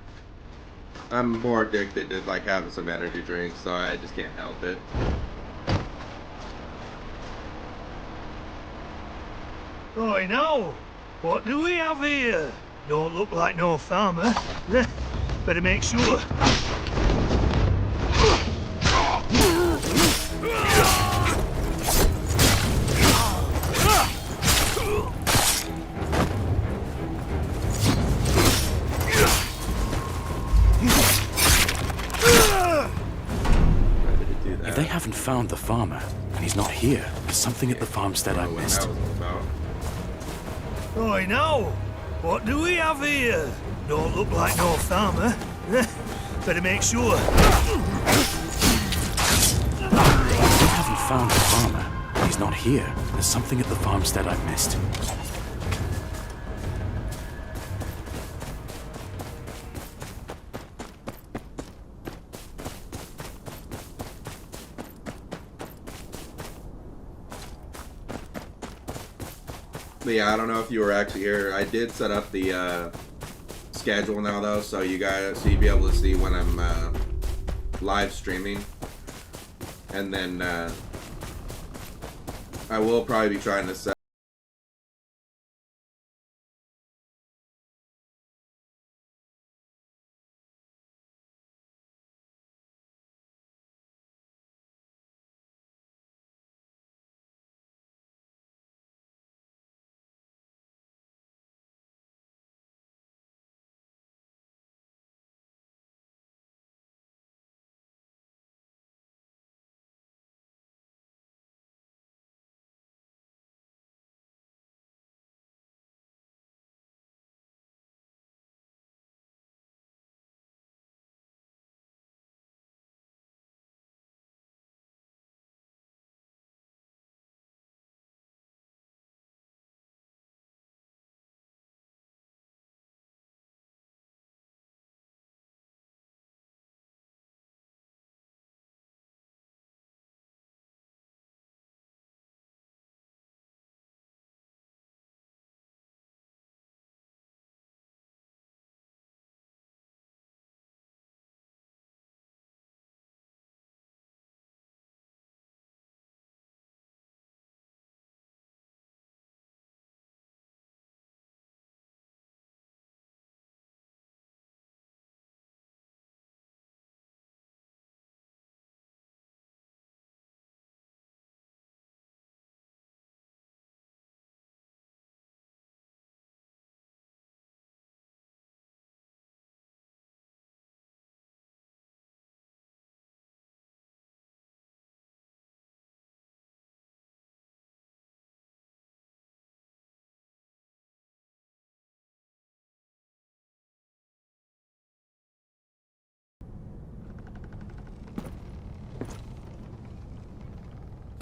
I'm more addicted to like having some energy drinks, so I just can't help it. Oi, now! What do we have here? Don't look like no farmer. Better make sure. If they haven't found the farmer, and he's not here, there's something at the farmstead I missed. Oi, now! What do we have here? Don't look like no farmer. Better make sure. If they haven't found the farmer, and he's not here, there's something at the farmstead I've missed. But yeah, I don't know if you were actually here. I did set up the schedule now though, so you'd be able to see when I'm live streaming. And then I will probably be trying to set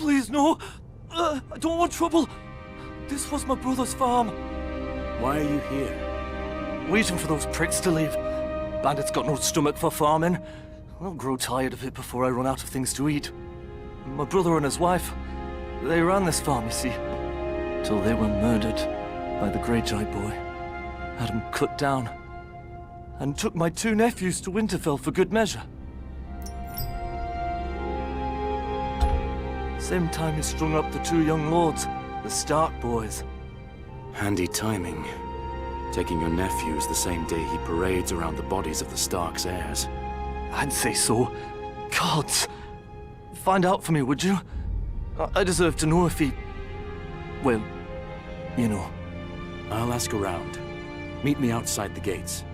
Please, no! I don't want trouble! This was my brother's farm. Why are you here? Waiting for those pricks to leave. Bandits got no stomach for farming. I'll grow tired of it before I run out of things to eat. My brother and his wife, they ran this farm, you see. till they were murdered by the Greyjoy boy. Had them cut down, and took my 2 nephews to Winterfell for good measure. Same time he strung up the 2 young lords, the Stark boys. Handy timing. Taking your nephews the same day he parades around the bodies of the Stark's heirs. I'd say so. Gods! Find out for me, would you? I deserve to know if he... well, you know. I'll ask around. Meet me outside the gates.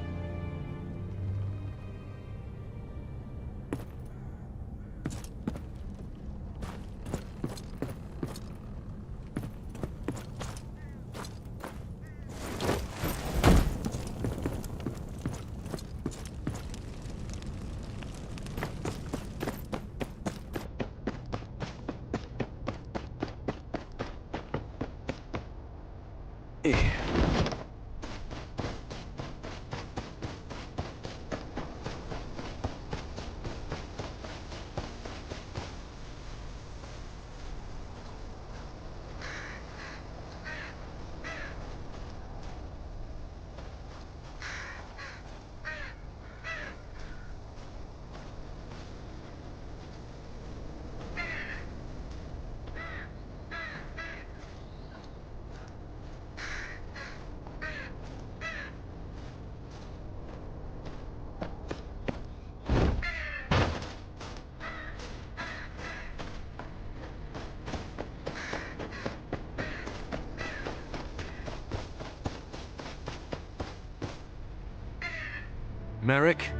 Merrick,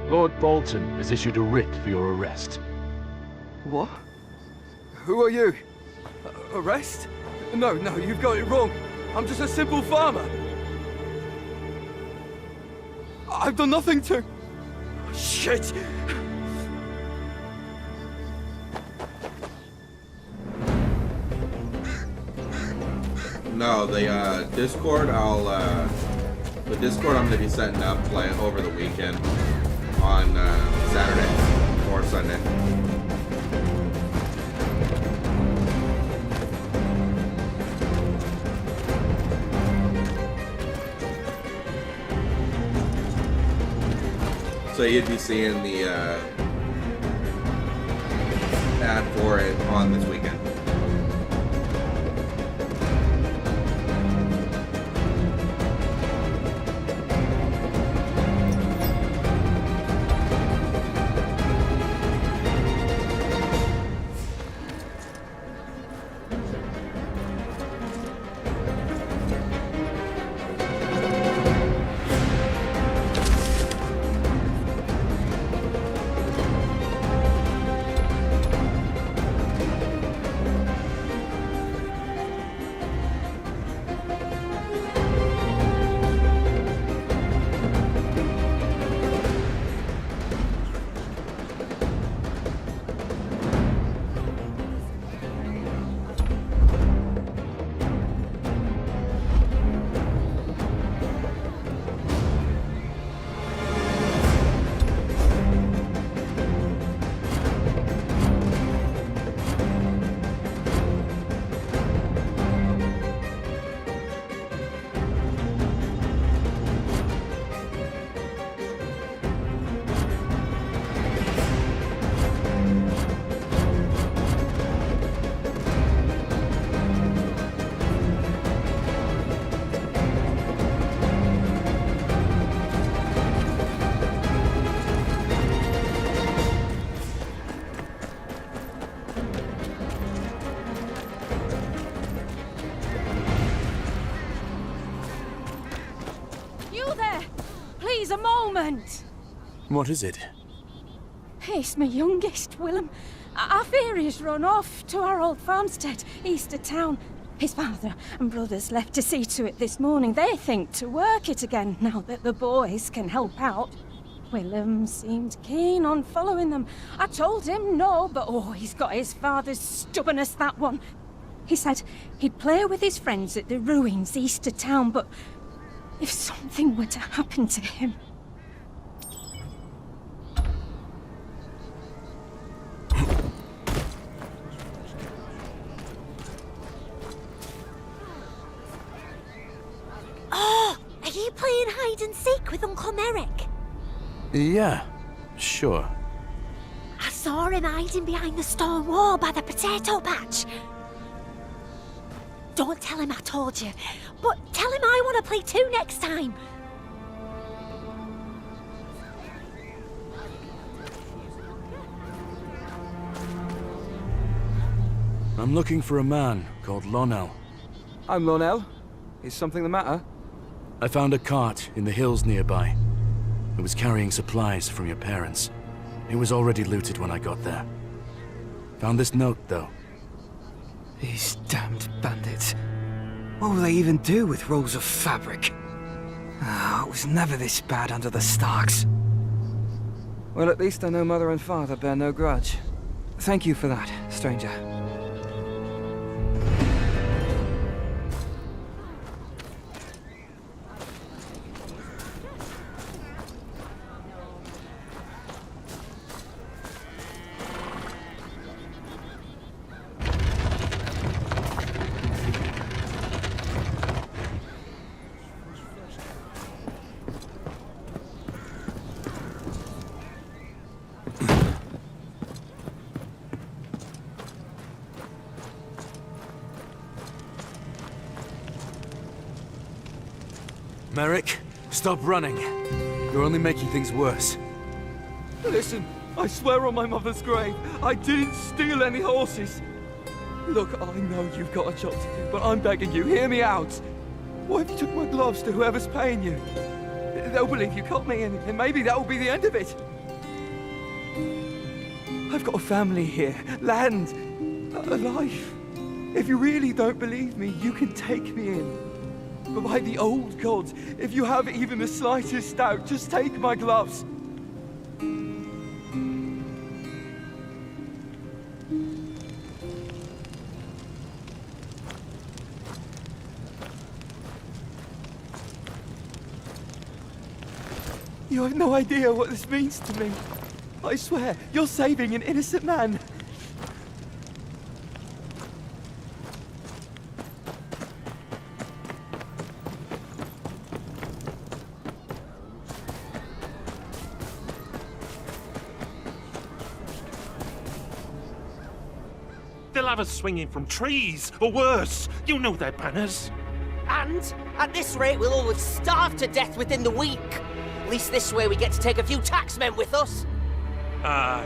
Lord Bolton has issued a writ for your arrest. What? Who are you? Arrest? No, you've got it wrong. I'm just a simple farmer. I've done nothing to... Shit! No, the Discord, the Discord I'm going to be setting up like over the weekend on Saturday or Sunday. So you'd be seeing the ad for it on this weekend. A moment! What is it? It's my youngest, Willem. I fear he's run off to our old farmstead, east of town. His father and brothers left to see to it this morning. They think to work it again, now that the boys can help out. Willem seemed keen on following them. I told him no, but oh, he's got his father's stubbornness, that one. He said he'd play with his friends at the ruins east of town, but if something were to happen to him... playing hide and seek with Uncle Merrick? Yeah, sure. I saw him hiding behind the stone wall by the potato patch. Don't tell him I told you, but tell him I want to play too next time. I'm looking for a man called Lonel. I'm Lonel. Is something the matter? I found a cart in the hills nearby. It was carrying supplies from your parents. It was already looted when I got there. Found this note, though. These damned bandits. What will they even do with rolls of fabric? It was never this bad under the Starks. Well, at least I know Mother and Father bear no grudge. Thank you for that, stranger. Merrick, stop running. You're only making things worse. Listen, I swear on my mother's grave, I didn't steal any horses. Look, I know you've got a job to do, but I'm begging you, hear me out. What if you took my gloves to whoever's paying you? They'll believe you cut me, and maybe that will be the end of it. I've got a family here, land, a life. If you really don't believe me, you can take me in. But by the old gods, if you have even the slightest doubt, just take my gloves. You have no idea what this means to me. I swear, you're saving an innocent man. They'll have us swinging from trees, or worse. You know their banners. And at this rate, we'll all starve to death within the week. At least this way we get to take a few taxmen with us. Aye.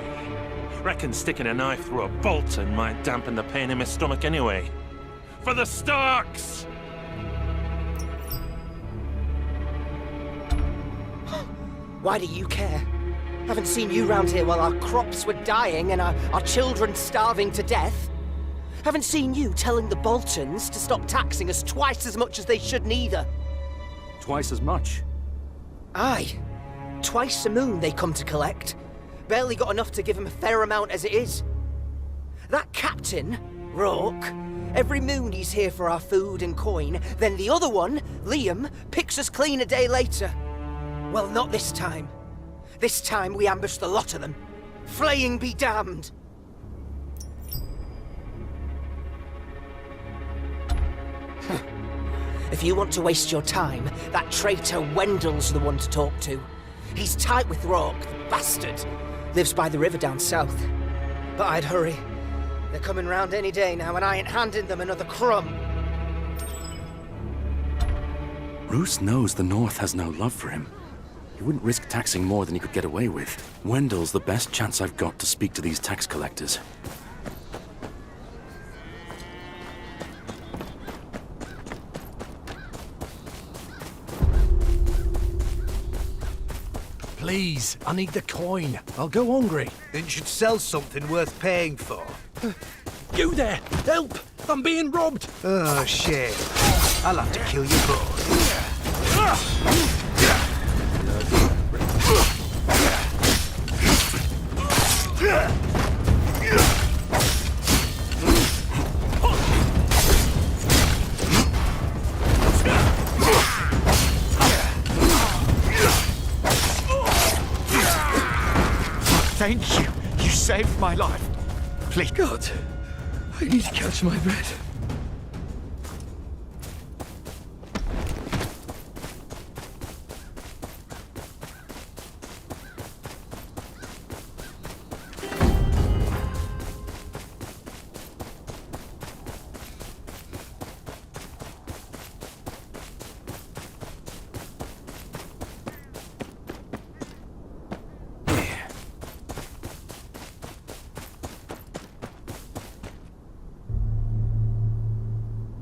Reckon sticking a knife through a Bolton might dampen the pain in my stomach anyway. For the Starks! Why do you care? Haven't seen you round here while our crops were dying and our children starving to death. Haven't seen you telling the Boltons to stop taxing us twice as much as they should neither. Twice as much? Aye. Twice a moon they come to collect. Barely got enough to give him a fair amount as it is. That captain, Rourke, every moon he's here for our food and coin, then the other one, Liam, picks us clean a day later. Well, not this time. This time we ambush the lot of them. Flaying be damned! If you want to waste your time, that traitor Wendell's the one to talk to. He's tight with Rourke, the bastard. Lives by the river down south. But I'd hurry. They're coming round any day now, and I ain't handing them another crumb. Roose knows the North has no love for him. He wouldn't risk taxing more than he could get away with. Wendell's the best chance I've got to speak to these tax collectors. Please, I need the coin. I'll go hungry. Then you should sell something worth paying for. You there! Help! I'm being robbed! Oh, shit. I'll have to kill you both. Thank you. You saved my life. Please. God, I need to catch my breath.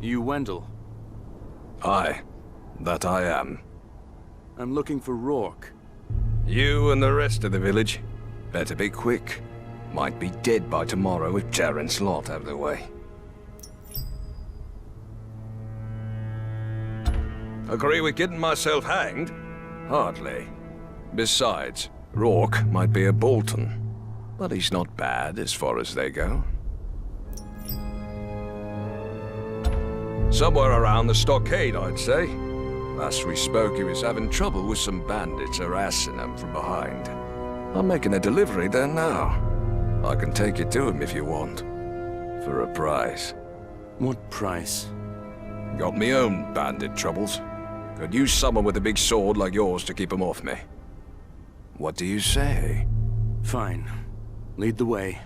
You Wendell? Aye, that I am. I'm looking for Rourke. You and the rest of the village. Better be quick. Might be dead by tomorrow if Terence Lott out of the way. Agree with getting myself hanged? Hardly. Besides, Rourke might be a Bolton. But he's not bad as far as they go. Somewhere around the stockade, I'd say. Last we spoke, he was having trouble with some bandits harassing him from behind. I'm making a delivery there now. I can take you to him if you want. For a price. What price? Got me own bandit troubles. Could use someone with a big sword like yours to keep 'em off me. What do you say? Fine. Lead the way.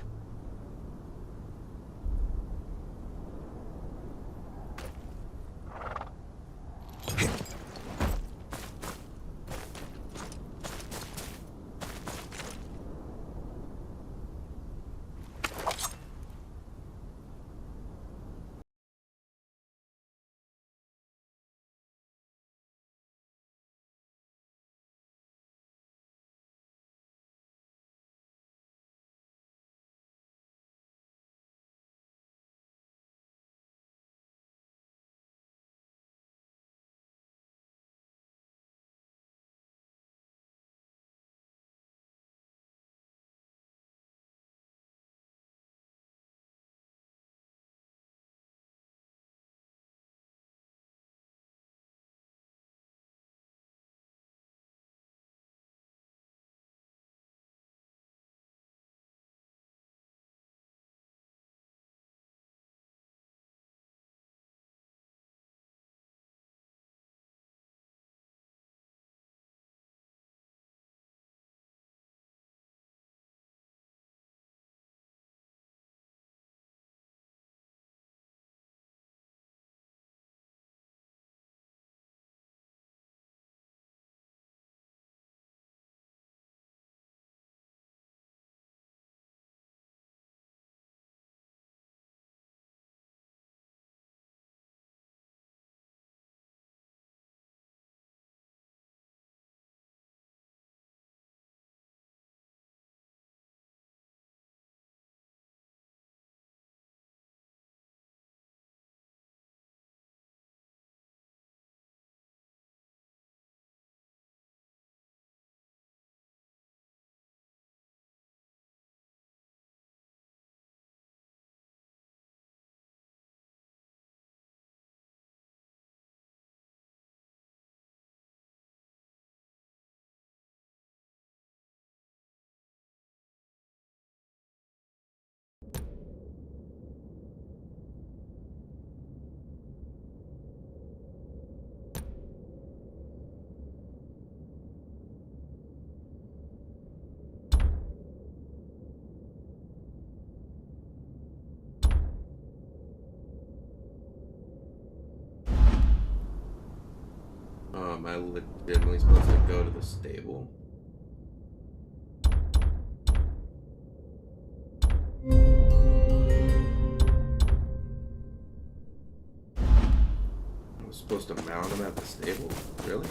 Am I legitimately supposed to go to the stable? I was supposed to mount him at the stable? Really?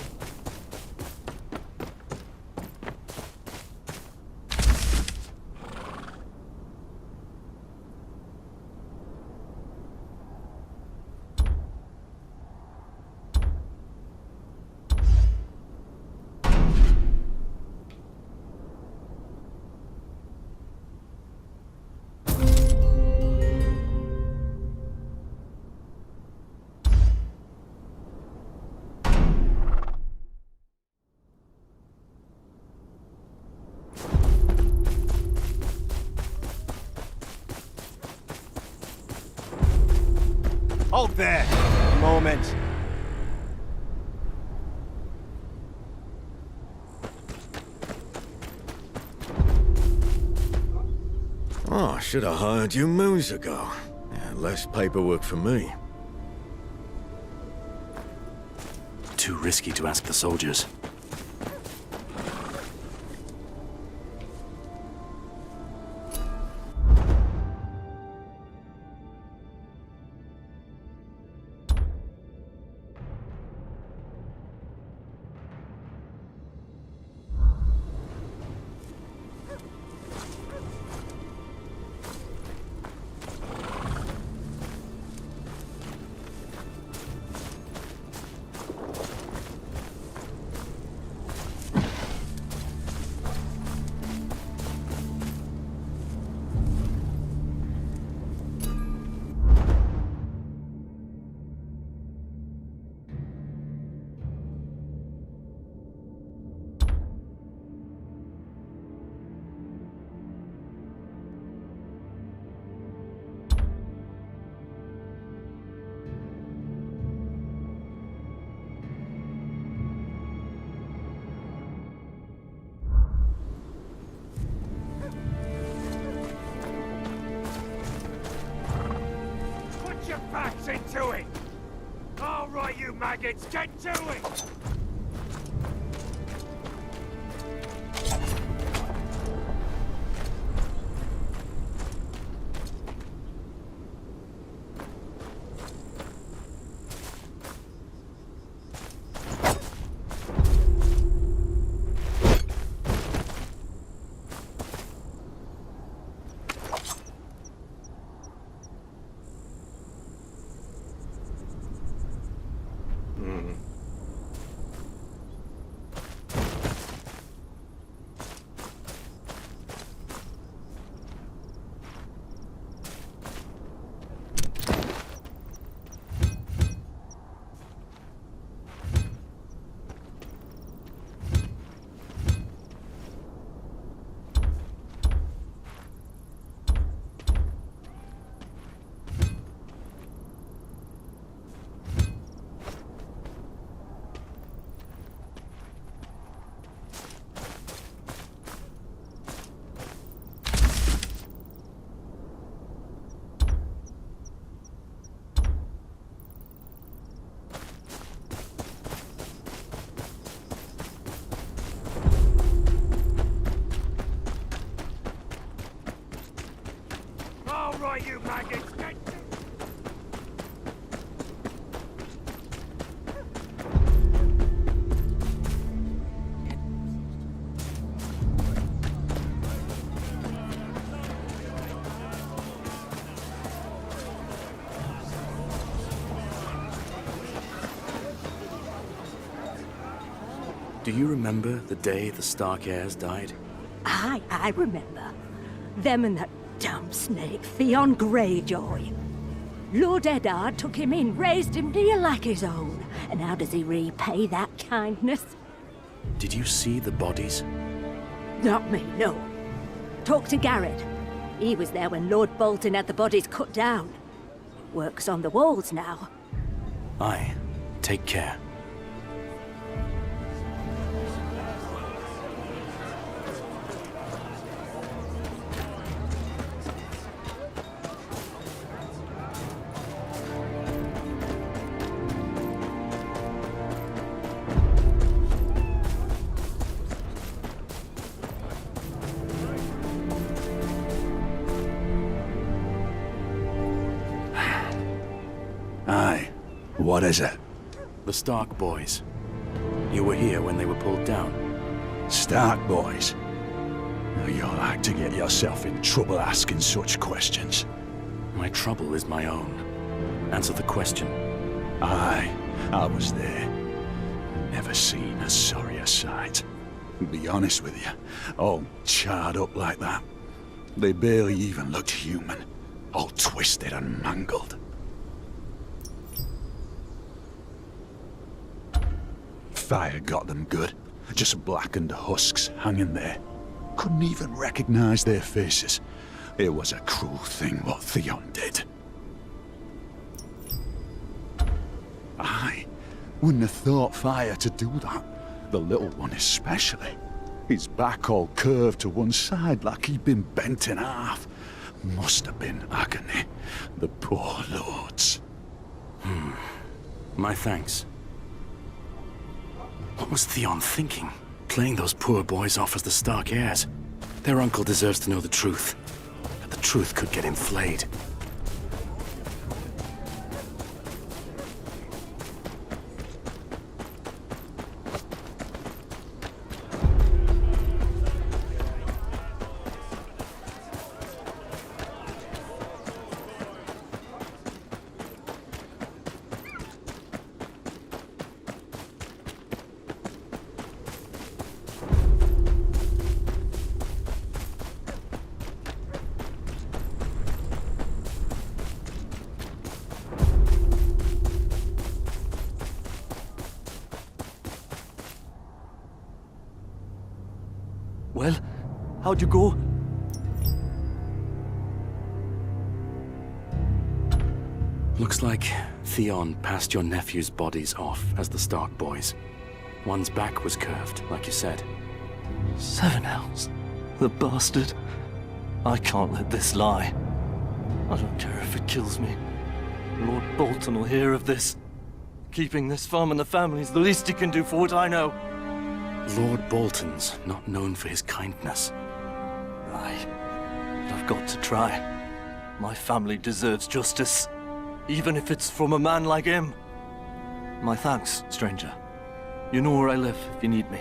Halt there! A moment. Oh, I should have hired you moons ago. Yeah, less paperwork for me. Too risky to ask the soldiers. maggots! Get to it! All right, you maggots! Get to Do you remember the day the Stark heirs died? I remember. Them and that damn snake, Theon Greyjoy. Lord Eddard took him in, raised him dear like his own. And how does he repay that kindness? Did you see the bodies? Not me, no. Talk to Garrett. He was there when Lord Bolton had the bodies cut down. Work's on the walls now. Aye. Take care. Aye. What is it? The Stark boys. You were here when they were pulled down. Stark boys? You like to get yourself in trouble asking such questions. My trouble is my own. Answer the question. Aye, I was there. Never seen a sorrier sight. Be honest with you, all charred up like that. They barely even looked human. All twisted and mangled. Fire got them good. Just blackened husks hanging there. Couldn't even recognize their faces. It was a cruel thing what Theon did. Aye, wouldn't have thought Fire to do that. The little one especially. His back all curved to one side like he'd been bent in half. Must have been agony. The poor lords. My thanks. What was Theon thinking? Playing those poor boys off as the Stark heirs. Their uncle deserves to know the truth. But the truth could get him flayed. Well, how'd you go? Looks like Theon passed your nephew's bodies off as the Stark boys. One's back was curved, like you said. 7 Hells. The bastard. I can't let this lie. I don't care if it kills me. Lord Bolton will hear of this. Keeping this farm in the family is the least he can do for what I know. Lord Bolton's not known for his kindness. Aye, but I've got to try. My family deserves justice, even if it's from a man like him. My thanks, stranger. You know where I live if you need me.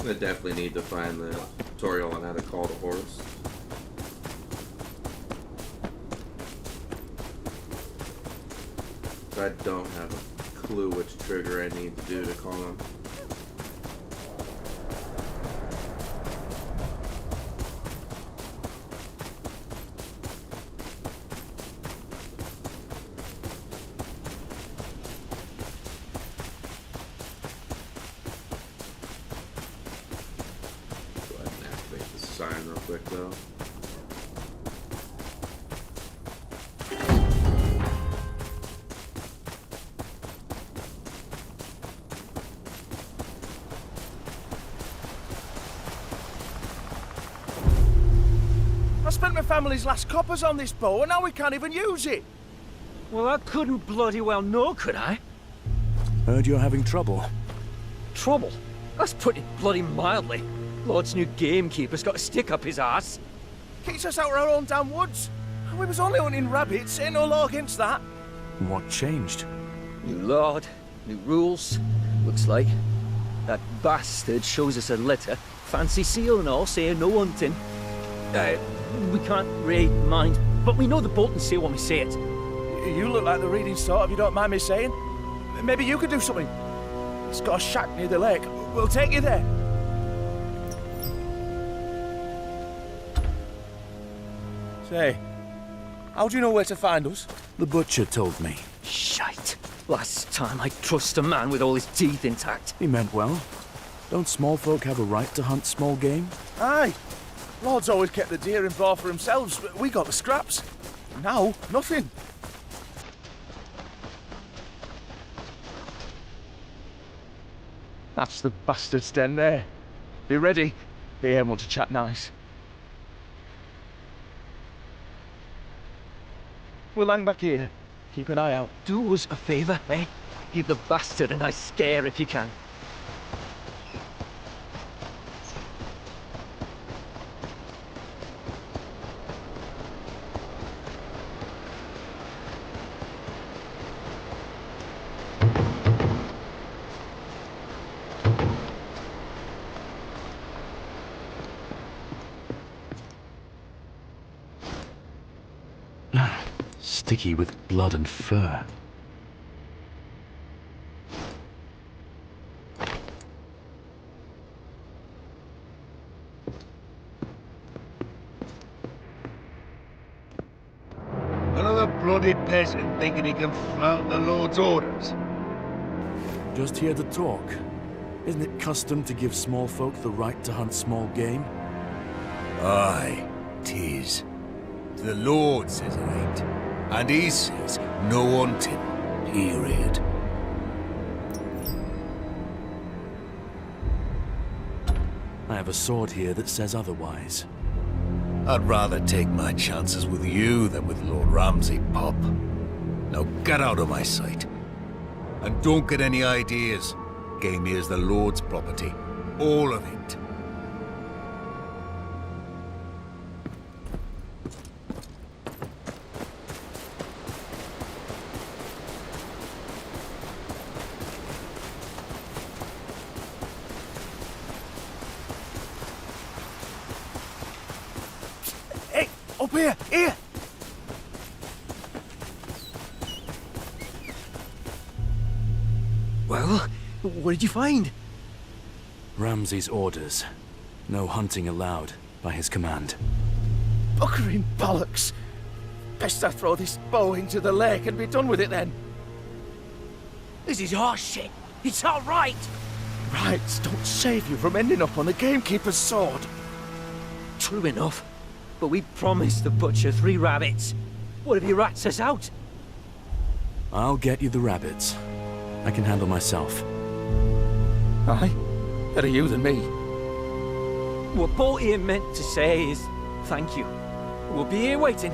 I definitely need to find the tutorial on how to call the horse. I don't have a clue which trigger I need to do to call him. Real quick though. I spent my family's last coppers on this bow and now we can't even use it. Well, I couldn't bloody well know, could I? Heard you're having trouble. Trouble? That's putting it bloody mildly. Lord's new gamekeeper's got a stick up his arse. Keeps us out of our own damn woods. We was only hunting rabbits, ain't no law against that. What changed? New lord, new rules. Looks like. That bastard shows us a letter, fancy seal and all, saying no hunting. We can't raid mines, but we know the Boltons say when we say it. You look like the reading sort, if you don't mind me saying. Maybe you could do something. It's got a shack near the lake. We'll take you there. Say, how do you know where to find us? The butcher told me. Shite. Last time I trust a man with all his teeth intact. He meant well. Don't small folk have a right to hunt small game? Aye. Lord's always kept the deer and boar for themselves, but we got the scraps. Now, nothing. That's the bastard's den there. Be ready. Be able to chat nice. We'll hang back here. Keep an eye out. Do us a favour, eh? Give the bastard a nice scare if you can. Sticky with blood and fur. Another blooded peasant thinking he can flout the Lord's orders. Just here to talk. Isn't it custom to give small folk the right to hunt small game? Aye, 'tis. The Lord says it ain't. And he says no hunting, period. I have a sword here that says otherwise. I'd rather take my chances with you than with Lord Ramsay, Pop. Now get out of my sight. And don't get any ideas. Game here's the Lord's property. All of it. Up here! Here! Well, what did you find? Ramsay's orders. No hunting allowed, by his command. Buckering bollocks! Best I throw this bow into the lake and be done with it then. This is horse shit. It's all right. Rights don't save you from ending up on the gamekeeper's sword. True enough. But we promised the butcher 3 rabbits. What if he rats us out? I'll get you the rabbits. I can handle myself. Aye? Better you than me. What Boltier meant to say is thank you. We'll be here waiting.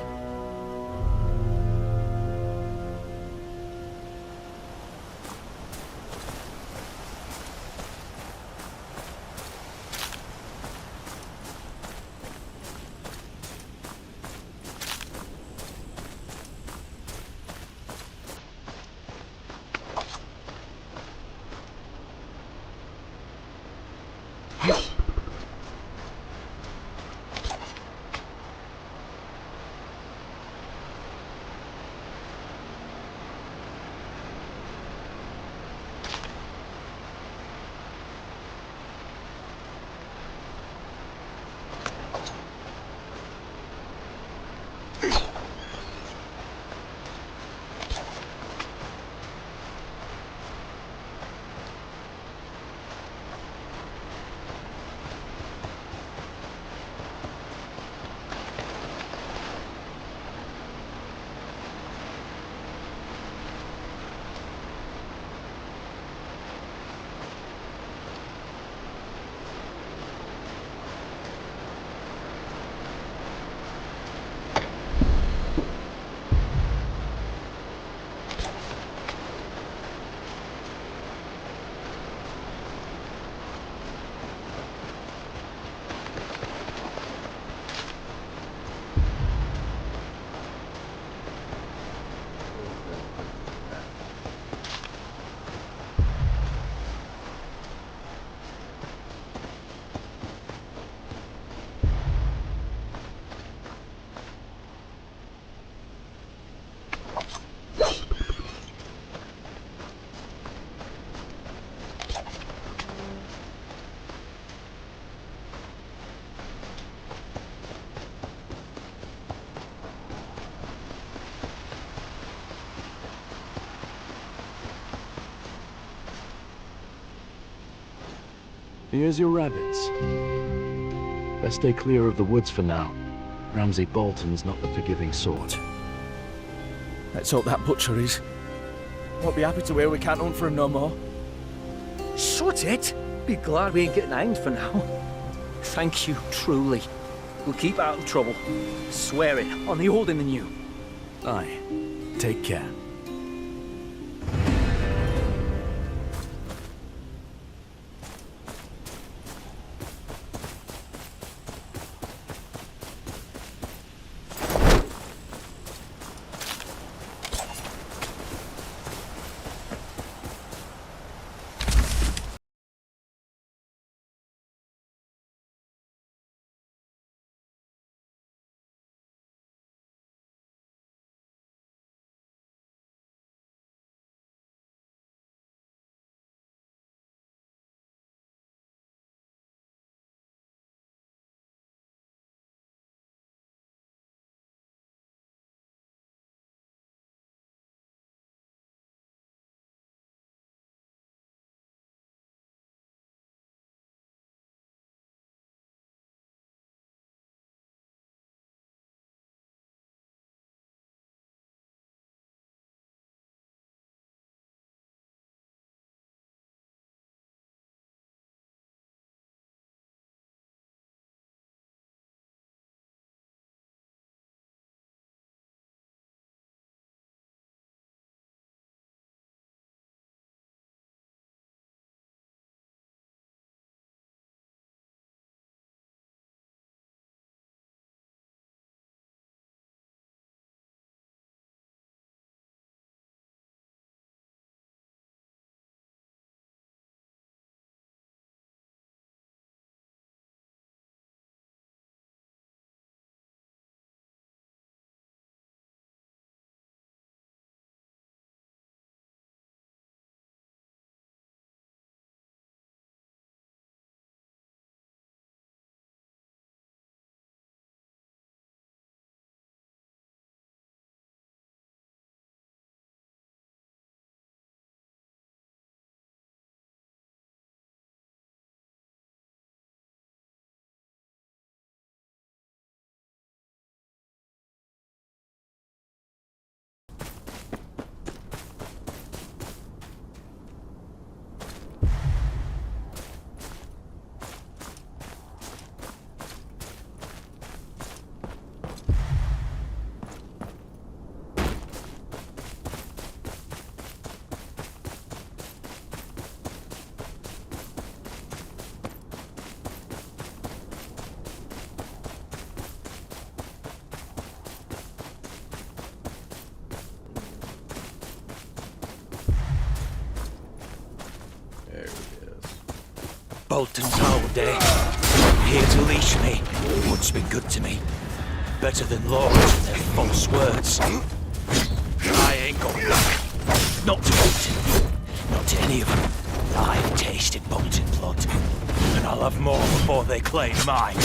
Here's your rabbits. Best stay clear of the woods for now. Ramsay Bolton's not the forgiving sort. Let's hope that butcher is. Won't be happy to hear we can't hunt for him no more. Shut it! Be glad we ain't getting hanged for now. Thank you, truly. We'll keep out of trouble. Swear it, on the old and the new. Aye. Take care. Bolton's all day. Here to leash me. Wood's been good to me. Better than lords and their false words. I ain't going back. Not to Bolton. Not to any of them. I've tasted Bolton blood. And I'll have more before they claim mine.